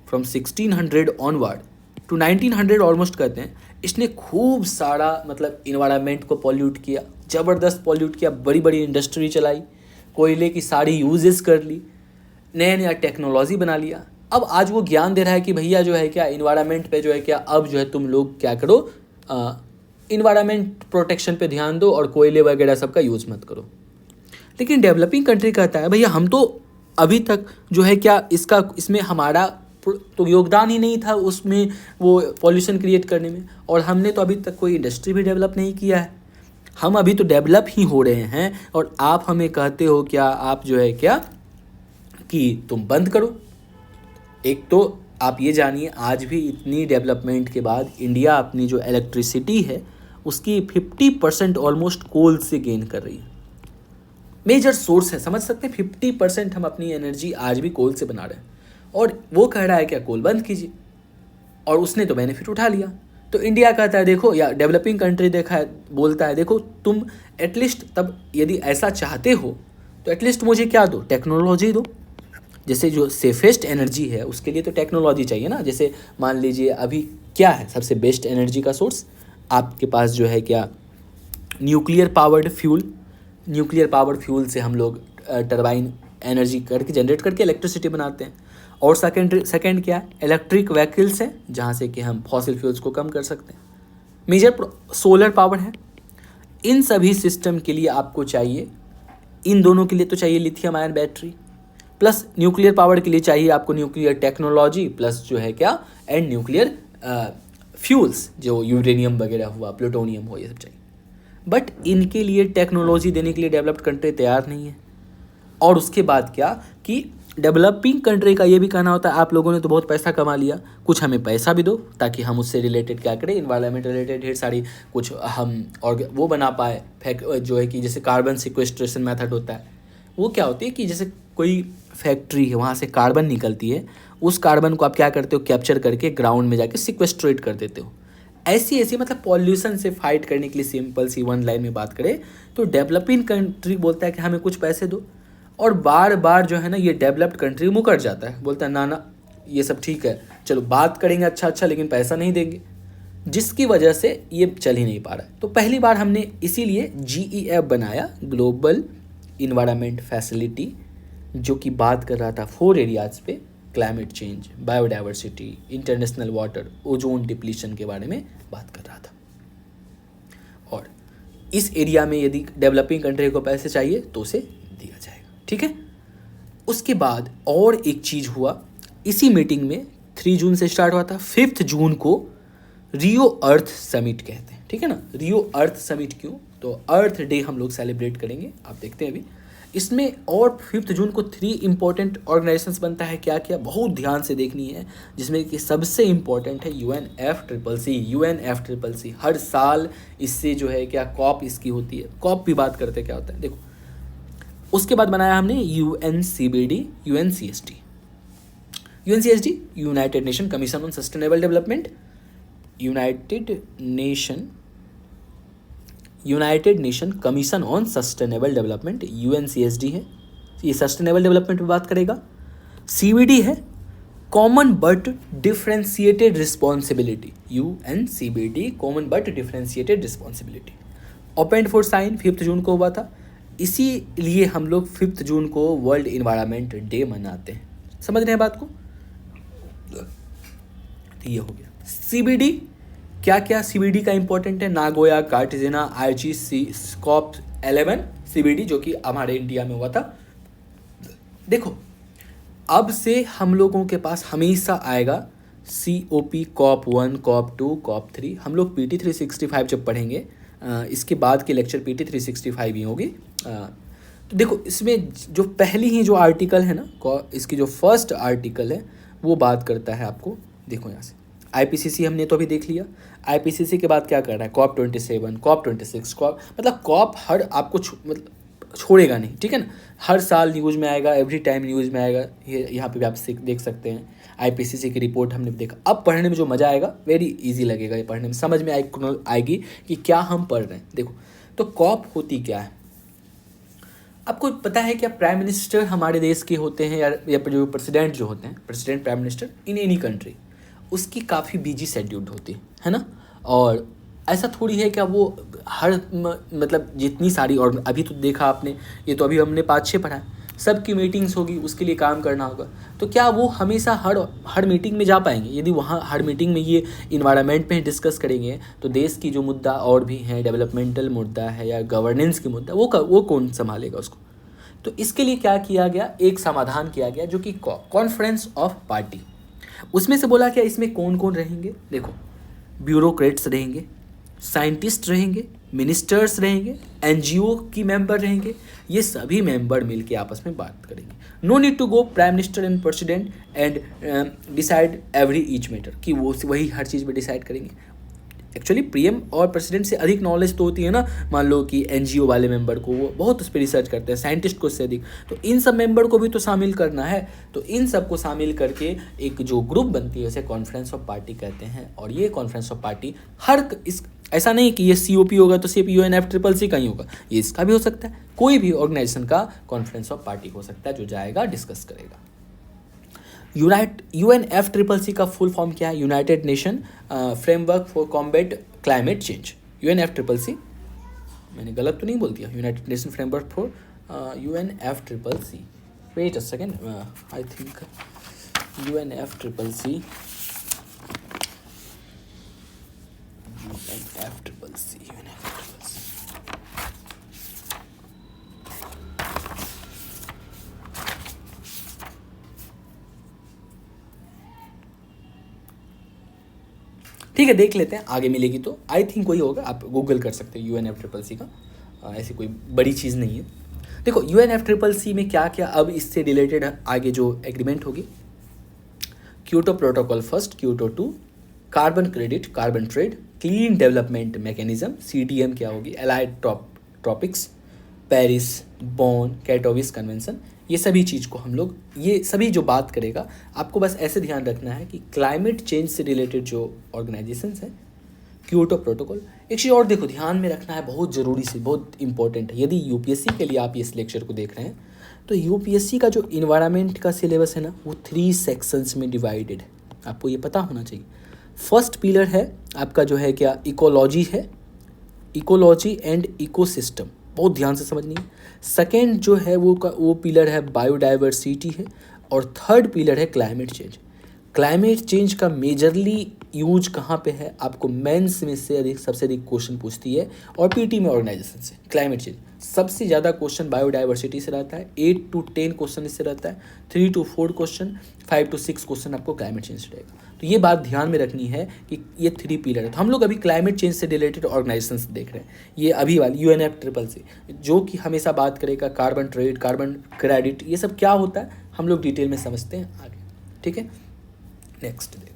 फ्रॉम 1600 ऑनवर्ड टू 1900 ऑलमोस्ट कहते हैं, इसने खूब सारा मतलब इन्वायरमेंट को पॉल्यूट किया, ज़बरदस्त पॉल्यूट किया, बड़ी बड़ी इंडस्ट्री चलाई, कोयले की सारी यूजेस कर ली, नया टेक्नोलॉजी बना लिया। अब आज वो ज्ञान दे रहा है कि भैया जो है क्या इन्वायरमेंट पे जो है क्या, अब जो है तुम लोग क्या करो, इन्वायरमेंट प्रोटेक्शन पे ध्यान दो और कोयले वगैरह सबका यूज़ मत करो। लेकिन डेवलपिंग कंट्री कहता है भैया हम तो अभी तक जो है क्या इसमें हमारा तो योगदान ही नहीं था उसमें, वो पॉल्यूशन क्रिएट करने में, और हमने तो अभी तक कोई इंडस्ट्री भी डेवलप नहीं किया है, हम अभी तो डेवलप ही हो रहे हैं, और आप हमें कहते हो क्या, आप जो है क्या कि तुम बंद करो। एक तो आप ये जानिए आज भी इतनी डेवलपमेंट के बाद इंडिया अपनी जो इलेक्ट्रिसिटी है उसकी 50% ऑलमोस्ट कोल से गेन कर रही है। मेजर सोर्स है, समझ सकते हैं, 50% हम अपनी एनर्जी आज भी कोल से बना रहे हैं, और वो कह रहा है क्या कोल बंद कीजिए, और उसने तो बेनिफिट उठा लिया। तो इंडिया कहता है देखो, या डेवलपिंग कंट्री देखा है बोलता है देखो तुम एटलीस्ट, तब यदि ऐसा चाहते हो तो एटलीस्ट मुझे क्या दो, टेक्नोलॉजी दो, जैसे जो सेफेस्ट एनर्जी है उसके लिए तो टेक्नोलॉजी चाहिए ना। जैसे मान लीजिए अभी क्या है सबसे बेस्ट एनर्जी का सोर्स आपके पास जो है क्या, nuclear powered fuel. Nuclear powered fuel से हम लोग टरबाइन एनर्जी करके जनरेट करके इलेक्ट्रिसिटी बनाते हैं। और सेकेंड क्या है, इलेक्ट्रिक व्हीकल्स है जहाँ से कि हम फॉसिल फ्यूल्स को कम कर सकते हैं। मेजर सोलर पावर है। इन सभी सिस्टम के लिए आपको चाहिए, इन दोनों के लिए तो चाहिए lithium ion battery, plus nuclear power के लिए चाहिए आपको न्यूक्लियर टेक्नोलॉजी, प्लस जो है क्या एंड न्यूक्लियर फ्यूल्स जो यूरेनियम वगैरह हुआ, प्लूटोनियम हुआ, ये सब चाहिए। बट इनके लिए टेक्नोलॉजी देने के लिए डेवलप्ड कंट्री तैयार नहीं है। और उसके बाद क्या कि डेवलपिंग कंट्री का ये भी कहना होता है आप लोगों ने तो बहुत पैसा कमा लिया, कुछ हमें पैसा भी दो ताकि हम उससे रिलेटेड क्या करें, इन्वायरमेंट रिलेटेड ढेर सारी कुछ हम और वो बना पाए। जो है कि जैसे कार्बन सिक्वेस्ट्रेशन मेथड होता है, वो क्या होती है कि जैसे कोई फैक्ट्री है वहाँ से कार्बन निकलती है, उस कार्बन को आप क्या करते हो, कैप्चर करके ग्राउंड में जाके सिक्वेस्ट्रेट कर देते हो। ऐसी मतलब पॉल्यूशन से फाइट करने के लिए सिंपल सी वन लाइन में बात करें तो डेवलपिंग कंट्री बोलता है कि हमें कुछ पैसे दो, और बार बार जो है ना ये डेवलप्ड कंट्री मुकर जाता है, बोलता है ना ये सब ठीक है, चलो बात करेंगे अच्छा लेकिन पैसा नहीं देंगे, जिसकी वजह से ये चल ही नहीं पा रहा है। तो पहली बार हमने इसीलिए GEF बनाया, ग्लोबल इन्वायरमेंट फैसिलिटी, जो कि बात कर रहा था 4 एरियाज़ पे, climate change, biodiversity, international water, ozone depletion के बारे में बात कर रहा था। और इस एरिया में यदि डेवलपिंग कंट्री को पैसे चाहिए तो उसे दिया जाएगा, ठीक है। उसके बाद और एक चीज़ हुआ इसी मीटिंग में, 3 जून से स्टार्ट हुआ था, 5 जून को रियो अर्थ समिट कहते हैं, ठीक है ना। रियो अर्थ समिट क्यों, तो अर्थ डे हम लोग सेलिब्रेट करेंगे, आप देखते हैं अभी इसमें। और 5 जून को 3 इंपॉर्टेंट ऑर्गेनाइजेशंस बनता है, क्या क्या बहुत ध्यान से देखनी है, जिसमें कि सबसे इंपॉर्टेंट है UNFCCC। हर साल इससे जो है क्या कॉप इसकी होती है, कॉप भी बात करते क्या होता है देखो। उसके बाद बनाया हमने UNCSD, United nation commission on sustainable development, United nation commission on sustainable development, UNCSD है, ये सस्टेनेबल डेवलपमेंट पे बात करेगा। CBD है, common but differentiated responsibility, UNCBD, common but differentiated responsibility. Open for sign 5 जून को हुआ था, इसीलिए हम लोग 5 जून को वर्ल्ड इन्वायरमेंट डे मनाते हैं। समझ रहे हैं बात को, तो ये हो गया। CBD क्या क्या CBD का इंपॉर्टेंट है, Nagoya, Cartagena, IGC, COP11 CBD जो कि हमारे इंडिया में हुआ था। देखो अब से हम लोगों के पास हमेशा आएगा COP, COP1, COP2, COP3। हम लोग PT 365 जब पढ़ेंगे, इसके बाद की लेक्चर PT 365 ही होगी। तो देखो इसमें जो पहली ही जो आर्टिकल है ना, इसकी जो फर्स्ट आर्टिकल है वो बात करता है आपको, देखो यहाँ से IPCC हमने तो अभी देख लिया। IPCC के बाद क्या कर रहा है, COP27, COP26, मतलब COP हर आपको मतलब छोड़ेगा नहीं, ठीक है ना। हर साल न्यूज़ में आएगा, एवरी टाइम न्यूज़ में आएगा, ये यहाँ पे भी आप देख सकते हैं। IPCC की रिपोर्ट हमने देखा। अब पढ़ने में जो मज़ा आएगा, वेरी इजी लगेगा ये पढ़ने में, समझ में आएगी कि क्या हम पढ़ रहे हैं। देखो तो COP होती क्या है, आपको पता है क्या, प्राइम मिनिस्टर हमारे देश के होते हैं या जो प्रेसिडेंट जो होते हैं, president prime minister in any country, उसकी काफ़ी बिजी शेड्यूल्ड होती है ना। और ऐसा थोड़ी है क्या वो हर मतलब जितनी सारी, और अभी तो देखा आपने, ये तो अभी हमने 5-6 पढ़ा है, सबकी मीटिंग्स होगी, उसके लिए काम करना होगा। तो क्या वो हमेशा हर मीटिंग में जा पाएंगे? यदि वहाँ हर मीटिंग में ये इन्वायरमेंट पे डिस्कस करेंगे तो देश की जो मुद्दा और भी हैं, डेवलपमेंटल मुद्दा है या गवर्नेंस की मुद्दा, वो कौन संभालेगा उसको? तो इसके लिए क्या किया गया, एक समाधान किया गया जो कि कॉन्फ्रेंस ऑफ पार्टी। उसमें से बोला क्या, इसमें कौन कौन रहेंगे, देखो ब्यूरोक्रेट्स रहेंगे, साइंटिस्ट रहेंगे, मिनिस्टर्स रहेंगे, NGO की मेंबर रहेंगे, ये सभी मेंबर मिलके आपस में बात करेंगे। No need to go prime minister and president and decide every each matter, कि वो वही हर चीज़ में डिसाइड करेंगे। एक्चुअली पीएम और प्रेसिडेंट से अधिक नॉलेज तो होती है ना, मान लो कि NGO वाले मेंबर को वो बहुत उस पर रिसर्च करते हैं, साइंटिस्ट को उससे अधिक, तो इन सब मेंबर को भी तो शामिल करना है। तो इन सब को शामिल करके एक जो ग्रुप बनती है उसे कॉन्फ्रेंस ऑफ पार्टी कहते हैं। और ये कॉन्फ्रेंस ऑफ पार्टी ऐसा नहीं कि ये COP होगा तो सिर्फ UNFCCC का ही होगा, ये इसका भी हो सकता है, कोई भी ऑर्गेनाइजेशन का कॉन्फ्रेंस ऑफ पार्टी हो सकता है जो जाएगा डिस्कस करेगा। UNFCCC का फुल फॉर्म क्या है? United Nation framework for combat climate change. UNFCCC, मैंने गलत तो नहीं बोल दिया? United Nation framework for UNFCCC। Wait a second, I think UNFCCC। ठीक है, देख लेते हैं, आगे मिलेगी तो आई थिंक वही होगा, आप गूगल कर सकते हैं UNFCCC का, ऐसी कोई बड़ी चीज़ नहीं है। देखो UNFCCC में क्या क्या अब इससे रिलेटेड आगे जो एग्रीमेंट होगी, Kyoto protocol first, Kyoto 2, carbon credit, carbon trade, clean development mechanism, CTM क्या होगी, एलाइड टॉपिक्स, पेरिस, बॉन, कैटोविस कन्वेंशन, ये सभी चीज़ को हम लोग, ये सभी जो बात करेगा, आपको बस ऐसे ध्यान रखना है कि क्लाइमेट चेंज से रिलेटेड जो ऑर्गेनाइजेशंस हैं, क्योटो प्रोटोकॉल। एक चीज़ और देखो, ध्यान में रखना है, बहुत ज़रूरी से, बहुत इंपॉर्टेंट है। यदि UPSC के लिए आप इस लेक्चर को देख रहे हैं तो UPSC का जो इन्वायरमेंट का सिलेबस है ना, वो 3 सेक्शंस में डिवाइडेड है, आपको ये पता होना चाहिए। फर्स्ट पिलर है आपका जो है क्या, इकोलॉजी है, इकोलॉजी एंड इकोसिस्टम, बहुत ध्यान से समझनी है। सेकेंड जो है वो पिलर है बायोडाइवर्सिटी है, और थर्ड पिलर है क्लाइमेट चेंज। क्लाइमेट चेंज का मेजरली यूज कहाँ पे है, आपको मेंस में से अधिक, सबसे अधिक क्वेश्चन पूछती है, और पीटी में ऑर्गेनाइजेशन से क्लाइमेट चेंज सबसे ज़्यादा क्वेश्चन बायोडाइवर्सिटी से रहता है, 8 to 10 क्वेश्चन इससे रहता है, 3 to 4 क्वेश्चन, 5 to 6 क्वेश्चन आपको क्लाइमेट चेंज से रहेगा। तो ये बात ध्यान में रखनी है कि ये 3 पिलर है। तो हम लोग अभी क्लाइमेट चेंज से रिलेटेड ऑर्गेनाइजेशन देख रहे हैं, ये अभी वाली UNFCCC, जो कि हमेशा बात करेगा कार्बन ट्रेड, कार्बन क्रेडिट, ये सब क्या होता है हम लोग डिटेल में समझते हैं आगे, ठीक है। नेक्स्ट देखो,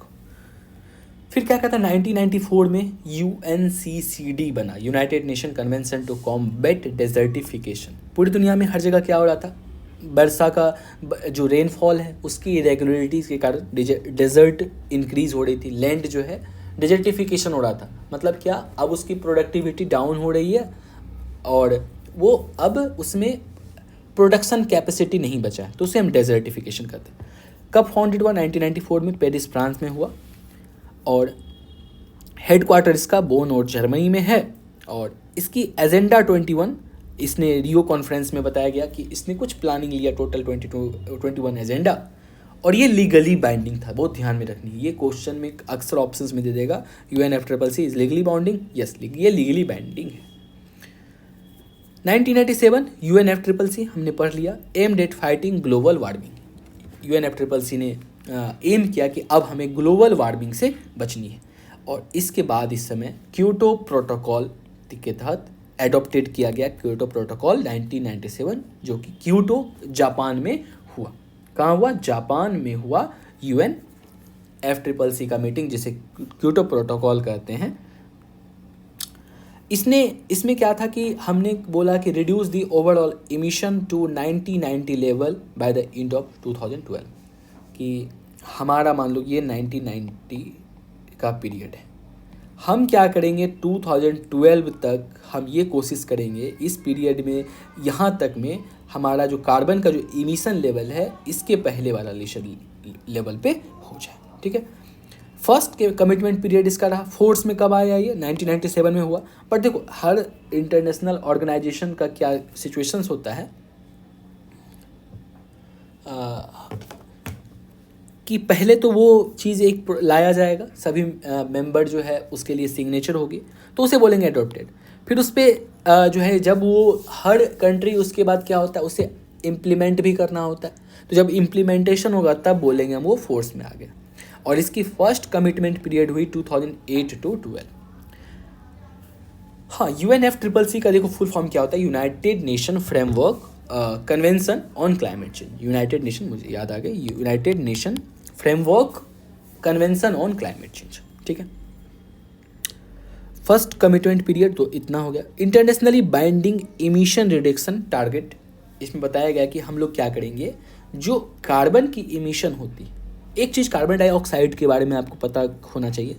फिर क्या कहता है, 1994 में UNCCD बना, United Nation convention to combat desertification. पूरी दुनिया में हर जगह क्या हो रहा था, वर्षा का जो रेनफॉल है उसकी इरेगुलरिटीज़ के कारण डेजर्ट इंक्रीज हो रही थी, लैंड जो है डेजर्टिफिकेशन हो रहा था। मतलब क्या, अब उसकी प्रोडक्टिविटी डाउन हो रही है, और वो अब उसमें प्रोडक्शन कैपेसिटी नहीं बचा है, तो उसे हम डेजर्टिफिकेशन कहते हैं। कब फाउंडेड हुआ, 1994 में, पेरिस फ्रांस में हुआ, और हेडक्वार्टर इसका बोन और जर्मनी में है। और इसकी एजेंडा 21, इसने रियो कॉन्फ्रेंस में बताया गया कि इसने कुछ प्लानिंग लिया, टोटल 21 एजेंडा, और ये लीगली बाइंडिंग था, बहुत ध्यान में रखनी है। ये क्वेश्चन में अक्सर ऑप्शंस में दे देगा, UNFCCC is legally bounding, yes ये लीगली बाइंडिंग है। 1997 UNFCCC हमने पढ़ लिया, aimed at fighting global warming. UNFCCC ने एम किया कि अब हमें ग्लोबल वार्मिंग से बचनी है, और इसके बाद इस समय क्योटो प्रोटोकॉल के तहत एडॉप्टेड किया गया, क्योटो प्रोटोकॉल 1997, जो कि क्योटो जापान में हुआ। कहाँ हुआ, जापान में हुआ। UNFCCC का मीटिंग, जिसे क्योटो प्रोटोकॉल कहते हैं। इसमें क्या था कि हमने बोला कि reduce the overall emission to 1990 level by the end of 2012, कि हमारा मान लो ये 1990 का पीरियड है, हम क्या करेंगे 2012 तक हम ये कोशिश करेंगे इस पीरियड में, यहाँ तक में हमारा जो कार्बन का जो इमिशन लेवल है इसके पहले वाला लेवल पे हो जाए, ठीक है। फर्स्ट के कमिटमेंट पीरियड इसका रहा। फोर्स में कब आया, ये 1997 में हुआ। पर देखो हर इंटरनेशनल ऑर्गेनाइजेशन का क्या सिचुएशंस होता है कि पहले तो वो चीज़ एक लाया जाएगा, सभी मेंबर जो है उसके लिए सिग्नेचर होगी, तो उसे बोलेंगे अडॉप्टेड। फिर उस पर जो है जब वो हर कंट्री, उसके बाद क्या होता है उसे इम्प्लीमेंट भी करना होता है, तो जब इम्प्लीमेंटेशन होगा तब बोलेंगे हम वो फोर्स में आ गया। और इसकी फर्स्ट कमिटमेंट पीरियड हुई 2008 to 12। हाँ, UNFCCC का देखो फुल फॉर्म क्या होता है, United Nation framework convention on climate change. United nation, मुझे याद आ गई, United Nation framework convention on climate change, ठीक है। फर्स्ट कमिटमेंट पीरियड तो इतना हो गया। Internationally binding emission reduction target, इसमें बताया गया कि हम लोग क्या करेंगे, जो कार्बन की इमिशन होती, एक चीज़ कार्बन डाइऑक्साइड के बारे में आपको पता होना चाहिए,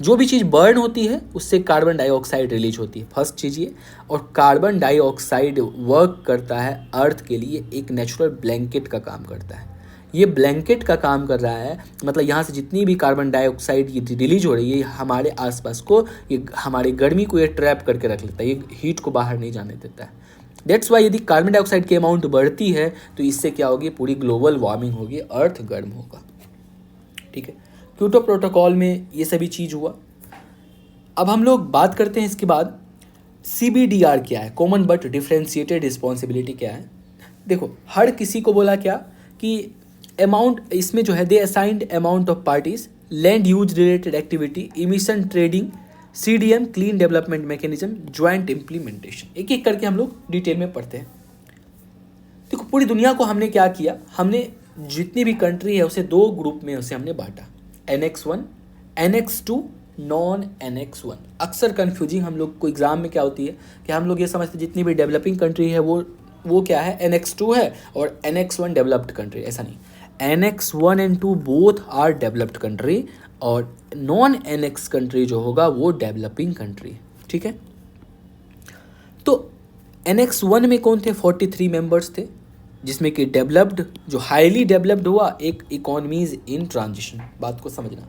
जो भी चीज़ बर्न होती है उससे कार्बन डाइऑक्साइड रिलीज होती है, फर्स्ट चीज़ ये। और कार्बन डाइऑक्साइड वर्क करता है अर्थ के लिए एक नेचुरल ब्लैंकेट का काम करता है। ये ब्लैंकेट का काम कर रहा है, मतलब यहाँ से जितनी भी कार्बन डाइऑक्साइड ये रिलीज हो रही है, ये हमारे आसपास को, ये हमारे गर्मी को ये ट्रैप करके रख लेता है, ये हीट को बाहर नहीं जाने देता है। दैट्स वाई यदि कार्बन डाइऑक्साइड की अमाउंट बढ़ती है तो इससे क्या होगी, पूरी ग्लोबल वार्मिंग होगी, अर्थ गर्म होगा। ठीक है, क्योटो प्रोटोकॉल में ये सभी चीज़ हुआ। अब हम लोग बात करते हैं इसके बाद CBDR क्या है, कॉमन बट डिफ्रेंशिएटेड रिस्पॉन्सिबिलिटी क्या है। देखो, हर किसी को बोला क्या कि अमाउंट, इसमें जो है the assigned amount of parties, land use related activity, emission trading, CDM clean development mechanism, joint implementation. एक एक करके हम लोग डिटेल में पढ़ते हैं। देखो, पूरी दुनिया को हमने क्या किया, हमने जितनी भी कंट्री है उसे 2 ग्रुप में उसे हमने बांटा, Annex 1, Annex 2, नॉन Annex 1। अक्सर कन्फ्यूजिंग हम लोग को एग्जाम में क्या होती है कि हम लोग ये समझते हैं जितनी भी डेवलपिंग कंट्री है वो क्या है, Annex 2 है, और Annex 1 डेवलप्ड कंट्री। ऐसा नहीं, Annex 1 and 2 both are developed country, और नॉन Annex कंट्री जो होगा वो डेवलपिंग कंट्री। ठीक है, तो Annex 1 में कौन थे, 43 मेंबर्स थे, जिसमें कि डेवलप्ड, जो हाईली डेवलप्ड हुआ, एक इकोनॉमीज इन ट्रांजिशन। बात को समझना,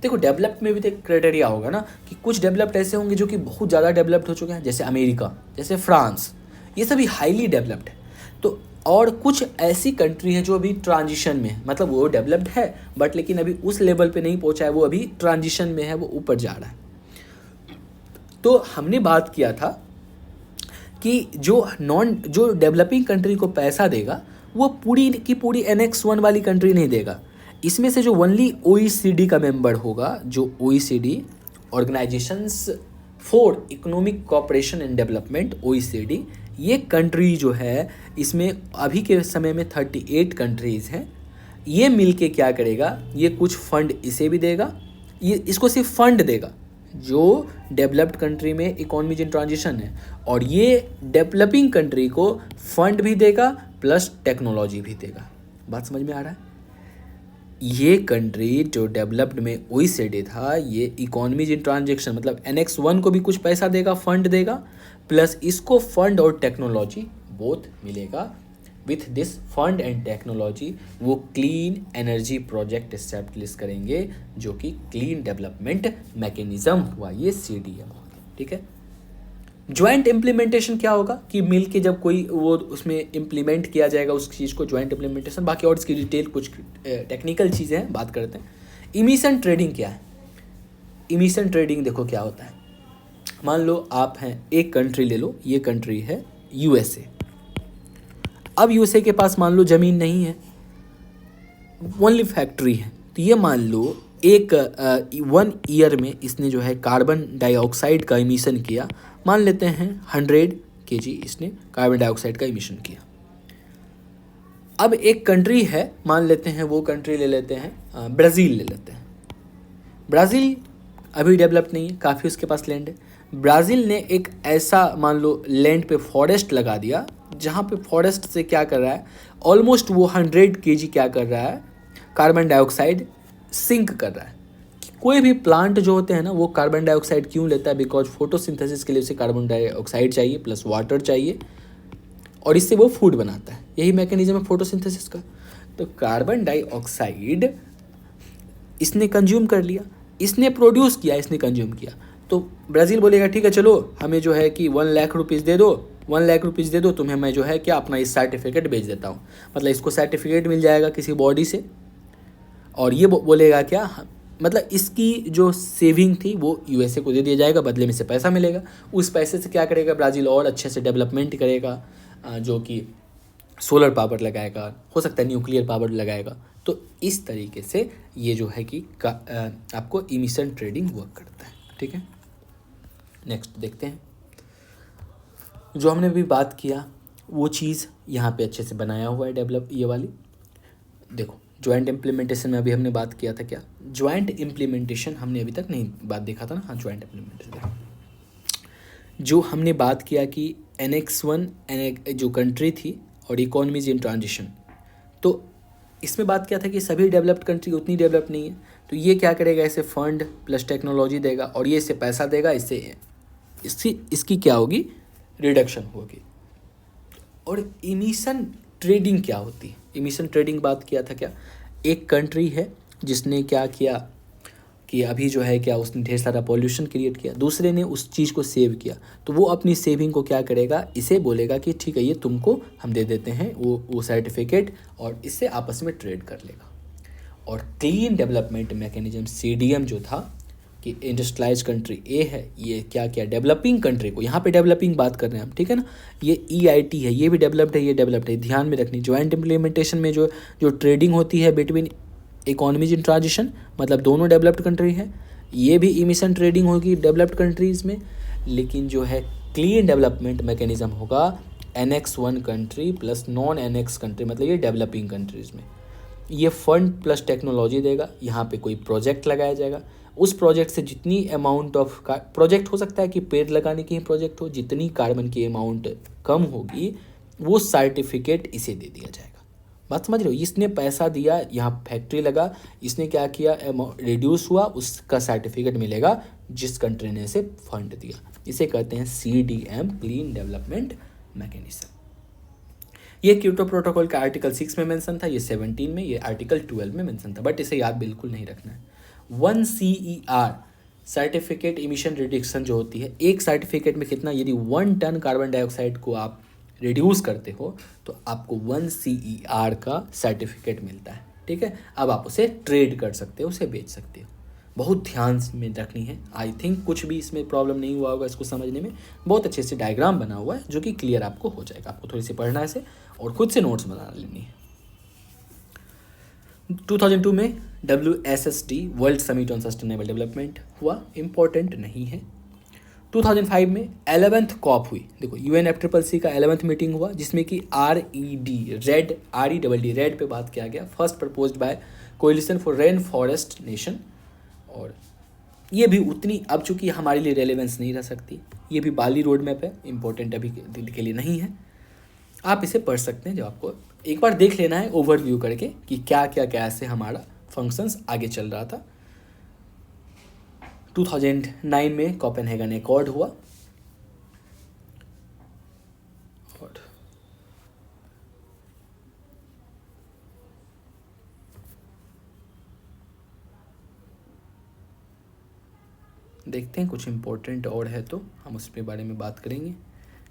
देखो डेवलप्ड में भी तो एक क्राइटेरिया होगा ना, कि कुछ डेवलप्ड ऐसे होंगे जो कि बहुत ज़्यादा डेवलप्ड हो चुके हैं, जैसे अमेरिका, जैसे फ्रांस, ये सभी हाईली डेवलप्ड है। तो और कुछ ऐसी कंट्री है जो अभी ट्रांजिशन में है, मतलब वो डेवलप्ड है बट लेकिन अभी उस लेवल पे नहीं पहुंचा है, वो अभी ट्रांजिशन में है, वो ऊपर जा रहा है। तो हमने बात किया था कि जो डेवलपिंग कंट्री को पैसा देगा वो पूरी की पूरी Annex 1 वाली कंट्री नहीं देगा। इसमें से जो ओनली OECD का मेंबर होगा, जो OECD organisations for economic cooperation and development, OECD, ये कंट्री जो है, इसमें अभी के समय में 38 कंट्रीज़ हैं। ये मिलके क्या करेगा, ये कुछ फंड इसे भी देगा, ये इसको सिर्फ फंड देगा जो डेवलप्ड कंट्री में इकोनॉमी इन ट्रांजिशन है, और ये डेवलपिंग कंट्री को फंड भी देगा प्लस टेक्नोलॉजी भी देगा। बात समझ में आ रहा है? ये कंट्री जो डेवलप्ड में OECD था, ये इकोनॉमी इन ट्रांजेक्शन मतलब Annex 1 को भी कुछ पैसा देगा, फंड देगा, प्लस इसको फंड और टेक्नोलॉजी बोथ मिलेगा। With this fund and technology वो क्लीन एनर्जी प्रोजेक्ट एस्टैब्लिश करेंगे, जो कि क्लीन डेवलपमेंट मैकेनिज्म हुआ, ये CDM हो गया। ठीक है, ज्वाइंट इम्प्लीमेंटेशन क्या होगा कि मिल के जब कोई वो उसमें इम्प्लीमेंट किया जाएगा उस चीज़ को, ज्वाइंट इम्प्लीमेंटेशन। बाकी और इसकी डिटेल कुछ टेक्निकल चीज़ें हैं, बात करते हैं। इमिशन ट्रेडिंग क्या है? इमिशन ट्रेडिंग देखो क्या होता है। मान लो आप हैं, एक कंट्री ले लो, ये कंट्री है USA। अब USA के पास मान लो ज़मीन नहीं है, ओनली फैक्ट्री है, तो ये मान लो एक 1 ईयर में इसने जो है कार्बन डाइऑक्साइड का इमिशन किया, मान लेते हैं 100 kg इसने कार्बन डाइऑक्साइड का इमिशन किया। अब एक कंट्री है, मान लेते हैं वो कंट्री ले लेते हैं ब्राज़ील ले लेते हैं। ब्राज़ील अभी डेवलप नहीं है, काफ़ी उसके पास लैंड है। ब्राज़ील ने एक ऐसा मान लो लैंड पे फॉरेस्ट लगा दिया, जहाँ पे फॉरेस्ट से क्या कर रहा है, ऑलमोस्ट वो 100 kg क्या कर रहा है, कार्बन डाइऑक्साइड सिंक कर रहा है। कोई भी प्लांट जो होते हैं ना, वो कार्बन डाइऑक्साइड क्यों लेता है, बिकॉज फोटोसिंथेसिस के लिए उसे कार्बन डाइऑक्साइड चाहिए प्लस वाटर चाहिए, और इससे वो फूड बनाता है। यही मैकेनिज्म है फोटोसिंथेसिस का। तो कार्बन डाइऑक्साइड इसने कंज्यूम कर लिया, इसने प्रोड्यूस किया, इसने कंज्यूम किया। तो ब्राज़ील बोलेगा ठीक है चलो, हमें जो है कि 1 लाख रुपीज़ दे दो, 1 लाख रुपीज़ दे दो, तुम्हें मैं जो है क्या अपना इस सर्टिफिकेट भेज देता हूँ। मतलब इसको सर्टिफिकेट मिल जाएगा किसी बॉडी से, और ये बोलेगा क्या, मतलब इसकी जो सेविंग थी वो USA को दे दिया जाएगा, बदले में से पैसा मिलेगा। उस पैसे से क्या करेगा ब्राज़ील, और अच्छे से डेवलपमेंट करेगा, जो कि सोलर पावर लगाएगा, हो सकता है न्यूक्लियर पावर लगाएगा। तो इस तरीके से ये जो है कि आपको इमिशन ट्रेडिंग वर्क करता है। ठीक है, नेक्स्ट देखते हैं। जो हमने भी बात किया वो चीज़ यहाँ पे अच्छे से बनाया हुआ है, डेवलप ये वाली। देखो ज्वाइंट इम्प्लीमेंटेशन में अभी हमने बात किया था, क्या ज्वाइंट इम्प्लीमेंटेशन हमने अभी तक नहीं बात देखा था ना। हाँ, ज्वाइंट इम्प्लीमेंटेशन जो हमने बात किया कि Annex 1 जो कंट्री थी और इकोनॉमीज इन ट्रांजिशन, तो इसमें बात किया था कि सभी डेवलप्ड कंट्री उतनी डेवलप नहीं है, तो ये क्या करेगा, इसे फंड प्लस टेक्नोलॉजी देगा, और ये इसे पैसा देगा, इससे इसकी क्या होगी, रिडक्शन होगी। और इमिशन ट्रेडिंग क्या होती है? इमिशन ट्रेडिंग बात किया था क्या, एक कंट्री है जिसने क्या किया कि अभी जो है क्या उसने ढेर सारा पॉल्यूशन क्रिएट किया, दूसरे ने उस चीज़ को सेव किया, तो वो अपनी सेविंग को क्या करेगा, इसे बोलेगा कि ठीक है ये तुमको हम दे देते हैं वो सर्टिफिकेट, और इससे आपस में ट्रेड कर लेगा। और क्लीन डेवलपमेंट मैकेनिज्म CDM जो था कि इंडस्ट्रियलाइज कंट्री ए है, ये क्या क्या डेवलपिंग कंट्री को, यहाँ पे डेवलपिंग बात कर रहे हैं हम, ठीक है ना, ये EIT है, ये भी डेवलप्ड है, ये डेवलप्ड है, ध्यान में रखनी। ज्वाइंट इम्प्लीमेंटेशन में जो जो ट्रेडिंग होती है बिटवीन इकोनॉमीज इन ट्रांजिशन, मतलब दोनों डेवलप्ड कंट्री है, ये भी इमिशन ट्रेडिंग होगी डेवलप्ड कंट्रीज़ में, लेकिन जो है क्लीन डेवलपमेंट मैकेनिज्म होगा Annex 1 country plus non annex country, मतलब ये डेवलपिंग कंट्रीज़ में। ये फंड प्लस टेक्नोलॉजी देगा, यहाँ पे कोई प्रोजेक्ट लगाया जाएगा, उस प्रोजेक्ट से जितनी अमाउंट ऑफ प्रोजेक्ट हो सकता है कि पेड़ लगाने की ही प्रोजेक्ट हो, जितनी कार्बन की अमाउंट कम होगी वो सर्टिफिकेट इसे दे दिया जाएगा। बात समझ रहे हो, इसने पैसा दिया, यहाँ फैक्ट्री लगा, इसने क्या किया, रिड्यूस हुआ, उसका सर्टिफिकेट मिलेगा जिस कंट्री ने इसे फंड दिया। इसे कहते हैं CDM, क्लीन डेवलपमेंट मैकेनिज्म। ये क्योटो प्रोटोकॉल का आर्टिकल 6 में मेंशन था, ये 17 में, ये आर्टिकल 12 में मेंशन था, बट इसे याद बिल्कुल नहीं रखना है। 1 CER सर्टिफिकेट इमिशन रिडक्शन जो होती है, एक सर्टिफिकेट में कितना, यदि 1 टन कार्बन डाइऑक्साइड को आप रिड्यूस करते हो तो आपको 1 CER का सर्टिफिकेट मिलता है, ठीक है। अब आप उसे ट्रेड कर सकते हो, उसे बेच सकते हो। बहुत ध्यान में रखनी है। आई थिंक कुछ भी इसमें प्रॉब्लम नहीं हुआ होगा इसको समझने में, बहुत अच्छे से डायग्राम बना हुआ है जो कि क्लियर आपको हो जाएगा। आपको थोड़ी सी पढ़ना है इसे और खुद से नोट्स बना लेनी है। 2002 में WSST world summit on sustainable development हुआ, इम्पोर्टेंट नहीं है। 2005 में 11th कॉप हुई, देखो UNFCCC का 11th मीटिंग हुआ, जिसमें कि RED पे बात किया गया, first proposed by coalition for rainforest nation. और ये भी उतनी, अब चूंकि हमारे लिए रेलेवेंस नहीं रह सकती, ये भी बाली रोड मैप है, इंपॉर्टेंट अभी के लिए नहीं है। आप इसे पढ़ सकते हैं, जब आपको एक बार देख लेना है ओवरव्यू करके कि क्या क्या कैसे हमारा फंक्शंस आगे चल रहा था। 2009 में कोपेनहेगन एकॉर्ड हुआ, और देखते हैं कुछ इम्पोर्टेंट और है तो हम उसके बारे में बात करेंगे।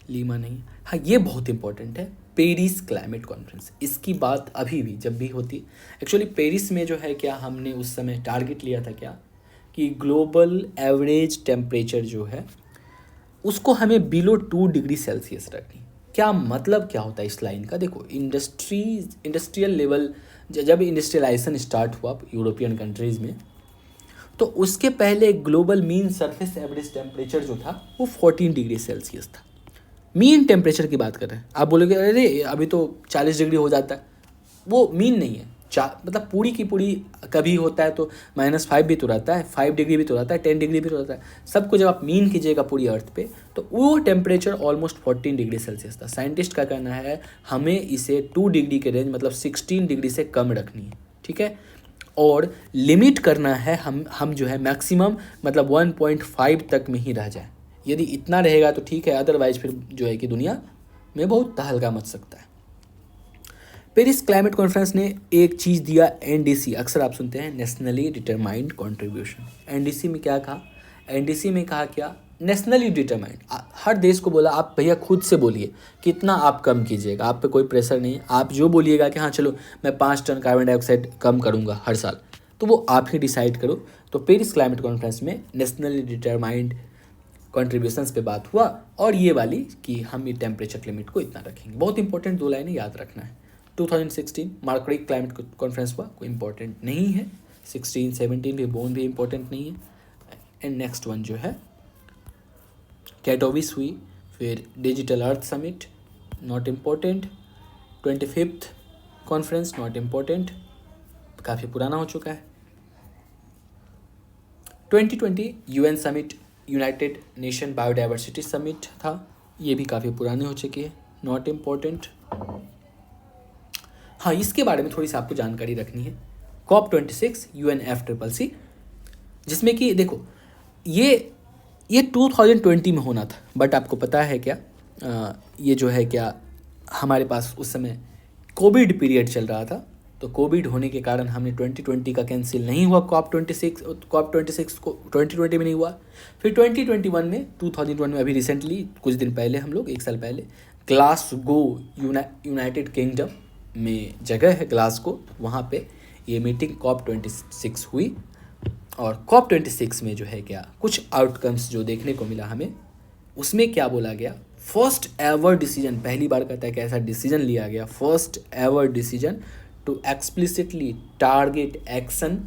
लीमा नहीं, हाँ ये बहुत इंपॉर्टेंट है, पेरिस क्लाइमेट कॉन्फ्रेंस। इसकी बात अभी भी जब भी होती है, एक्चुअली पेरिस में जो है क्या, हमने उस समय टारगेट लिया था क्या कि ग्लोबल एवरेज टेम्परेचर जो है उसको हमें बिलो 2 डिग्री सेल्सियस रखनी। क्या मतलब क्या होता है इस लाइन का, देखो इंडस्ट्रियल लेवल, जब इंडस्ट्रियलाइजेशन स्टार्ट हुआ यूरोपियन कंट्रीज़ में, तो उसके पहले global mean surface average temperature जो था वो 14 डिग्री सेल्सियस था। मीन टेम्परेचर की बात कर रहे हैं, आप बोलोगे अरे अभी तो 40 डिग्री हो जाता है, वो मीन नहीं है। मतलब पूरी की पूरी कभी होता है तो -5 भी तो रहता है, 5 डिग्री भी तो रहता है, 10 डिग्री भी तो रहता है, सबको जब आप मीन कीजिएगा पूरी अर्थ पे तो वो टेम्परेचर ऑलमोस्ट 14 डिग्री सेल्सियस था। साइंटिस्ट का कहना है हमें इसे 2 डिग्री के रेंज, मतलब 16 डिग्री से कम रखनी है, ठीक है। और लिमिट करना है हम जो है मैक्सिमम, मतलब 1.5 तक में ही रह जाए। यदि इतना रहेगा तो ठीक है, अदरवाइज फिर जो है कि दुनिया में बहुत तहलका मच सकता है। पेरिस क्लाइमेट कॉन्फ्रेंस ने एक चीज़ दिया, NDC, अक्सर आप सुनते हैं नेशनली डिटरमाइंड कंट्रीब्यूशन। NDC में क्या कहा, NDC में कहा क्या, नेशनली डिटरमाइंड, हर देश को बोला आप भैया खुद से बोलिए कितना आप कम कीजिएगा, आप पे कोई प्रेशर नहीं है, आप जो बोलिएगा कि हाँ चलो मैं 5 टन कार्बन डाइऑक्साइड कम करूँगा हर साल, तो वो आप ही डिसाइड करो। तो पेरिस क्लाइमेट कॉन्फ्रेंस में नेशनली डिटरमाइंड कंट्रीब्यूशंस पे बात हुआ, और ये वाली कि हम ये टेम्परेचर लिमिट को इतना रखेंगे। बहुत इंपॉर्टेंट 2 लाइनें याद रखना है। 2016 मार्क्री क्लाइमेट कॉन्फ्रेंस हुआ, कोई इंपॉर्टेंट नहीं है। 16, 17 भी बोन भी इंपॉर्टेंट नहीं है। एंड नेक्स्ट वन जो है कैटोविस हुई, फिर digital earth summit, not important. 25th conference, not important, काफ़ी पुराना हो चुका है। 2020 UN summit, United nation biodiversity summit था, ये भी काफ़ी पुरानी हो चुकी है, नॉट इम्पोर्टेंट। हाँ इसके बारे में थोड़ी सी आपको जानकारी रखनी है। COP26 UNFCCC, जिसमें कि देखो ये 2020 में होना था, बट आपको पता है क्या, ये जो है क्या हमारे पास उस समय कोविड पीरियड चल रहा था, तो कोविड होने के कारण हमने 2020 का कैंसिल नहीं हुआ, COP26 को 2020 में नहीं हुआ। फिर 2021 में 2021 में अभी रिसेंटली कुछ दिन पहले हम लोग 1 साल पहले ग्लासगो यूनाइटेड किंगडम में जगह है ग्लासगो, वहाँ पे ये मीटिंग COP26 हुई। और COP26 में जो है क्या कुछ आउटकम्स जो देखने को मिला हमें, उसमें क्या बोला गया, फर्स्ट एवर डिसीजन, पहली बार कहता है कि ऐसा डिसीजन लिया गया, first ever decision to explicitly target action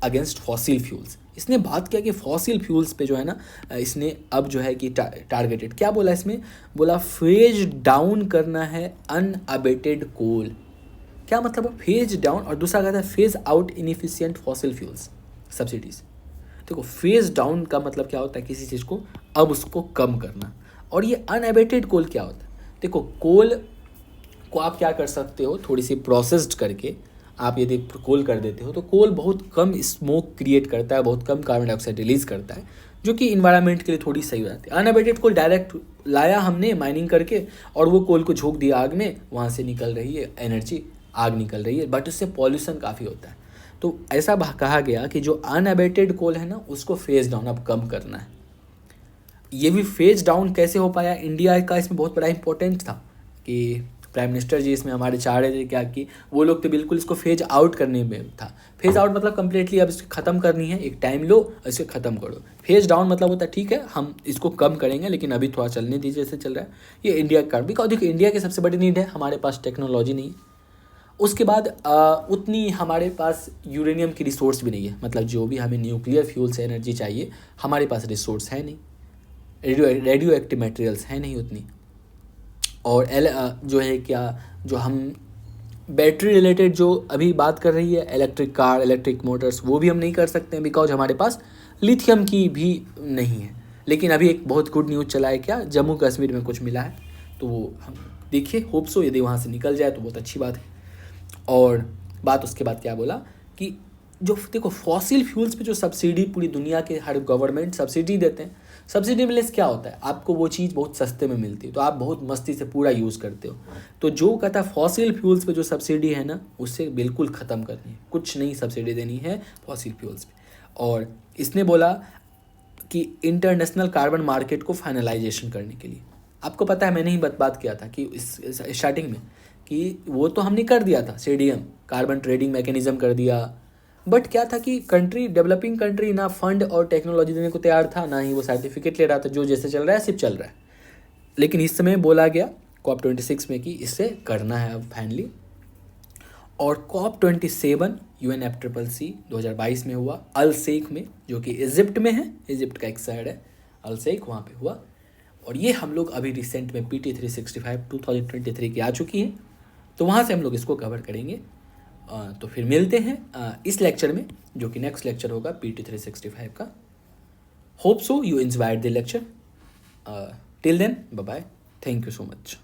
against fossil fuels. इसने बात किया कि फॉसिल फ्यूल्स पे जो है ना, इसने अब जो है कि टारगेटेड क्या बोला, इसमें बोला फेज डाउन करना है अनअबेटेड कोल। क्या मतलब फेज डाउन, और दूसरा कहता है phase out inefficient fossil fuels subsidies. देखो फेज डाउन का मतलब क्या होता है, किसी चीज़ को अब उसको कम करना, और ये अनअबेटेड कोल क्या होता है। देखो कोल को आप क्या कर सकते हो, थोड़ी सी प्रोसेस्ड करके आप यदि कोल कर देते हो तो कोल बहुत कम स्मोक क्रिएट करता है, बहुत कम कार्बन डाइऑक्साइड रिलीज करता है, जो कि इन्वायरमेंट के लिए थोड़ी सही हो जाती है। अनअबेटेड कोल डायरेक्ट लाया हमने माइनिंग करके और वो कोल को झोंक दिया आग में, वहाँ से निकल रही है एनर्जी, आग निकल रही है, बट उससे पॉल्यूशन काफ़ी होता है। तो ऐसा कहा गया कि जो अनअबेटेड कोल है ना, उसको फेज डाउन अब कम करना है। ये भी फेज डाउन कैसे हो पाया, इंडिया का इसमें बहुत बड़ा इंपॉर्टेंट था कि प्राइम मिनिस्टर जी इसमें हमारे चाह रहे थे क्या कि वो लोग तो बिल्कुल इसको फेज आउट करने में था। फेज आउट मतलब कंप्लीटली अब इसको ख़त्म करनी है, एक टाइम लो इसे ख़त्म करो। फेज डाउन मतलब होता है ठीक है हम इसको कम करेंगे लेकिन अभी थोड़ा चलने दीजिए, जैसे चल रहा है। ये इंडिया का, बिकॉज देखो इंडिया की सबसे बड़ी नीड है, हमारे पास टेक्नोलॉजी नहीं है, उसके बाद उतनी हमारे पास यूरेनियम की रिसोर्स भी नहीं है, मतलब जो भी हमें न्यूक्लियर फ्यूल से एनर्जी चाहिए हमारे पास रिसोर्स है नहीं, रेडियो एक्टिव मटेरियल्स हैं नहीं उतनी, और जो है क्या जो हम बैटरी रिलेटेड जो अभी बात कर रही है, इलेक्ट्रिक कार, इलेक्ट्रिक मोटर्स, वो भी हम नहीं कर सकते हैं बिकॉज हमारे पास लिथियम की भी नहीं है। लेकिन अभी एक बहुत गुड न्यूज़ चला है, क्या जम्मू कश्मीर में कुछ मिला है, तो वो हम देखिए, होप सो यदि वहाँ से निकल जाए तो बहुत अच्छी बात है। और बात उसके बाद क्या बोला कि जो देखो फॉसिल फ्यूल्स पे जो सब्सिडी पूरी दुनिया के हर गवर्नमेंट सब्सिडी देते हैं, सब्सिडी मिलने से क्या होता है, आपको वो चीज़ बहुत सस्ते में मिलती है तो आप बहुत मस्ती से पूरा यूज़ करते हो। तो जो कहता है फॉसिल फ्यूल्स पे जो सब्सिडी है ना, उससे बिल्कुल ख़त्म करनी है, कुछ नहीं सब्सिडी देनी है फॉसिल फ्यूल्स पे। और इसने बोला कि इंटरनेशनल कार्बन मार्केट को फाइनलाइजेशन करने के लिए, आपको पता है मैंने ही बात किया था कि इस स्टार्टिंग में कि वो तो हमने कर दिया था, CDM कार्बन ट्रेडिंग मैकेनिज्म कर दिया, बट क्या था कि कंट्री, डेवलपिंग कंट्री ना फंड और टेक्नोलॉजी देने को तैयार था, ना ही वो सर्टिफिकेट ले रहा था, जो जैसे चल रहा है सिर्फ चल रहा है। लेकिन इस समय बोला गया COP26 में कि इसे करना है अब फाइनली। और COP27 UNFCCC 2022 में हुआ अल शेख में, जो कि इजिप्ट में है, इजिप्ट का एक शहर है अल शेख, वहाँ पे हुआ। और ये हम लोग अभी रिसेंट में PT365 2023 की आ चुकी है, तो वहाँ से हम लोग इसको कवर करेंगे। तो फिर मिलते हैं इस लेक्चर में, जो कि नेक्स्ट लेक्चर होगा PT365 का। Hope so you inspired the lecture. Till then bye bye, thank you so much.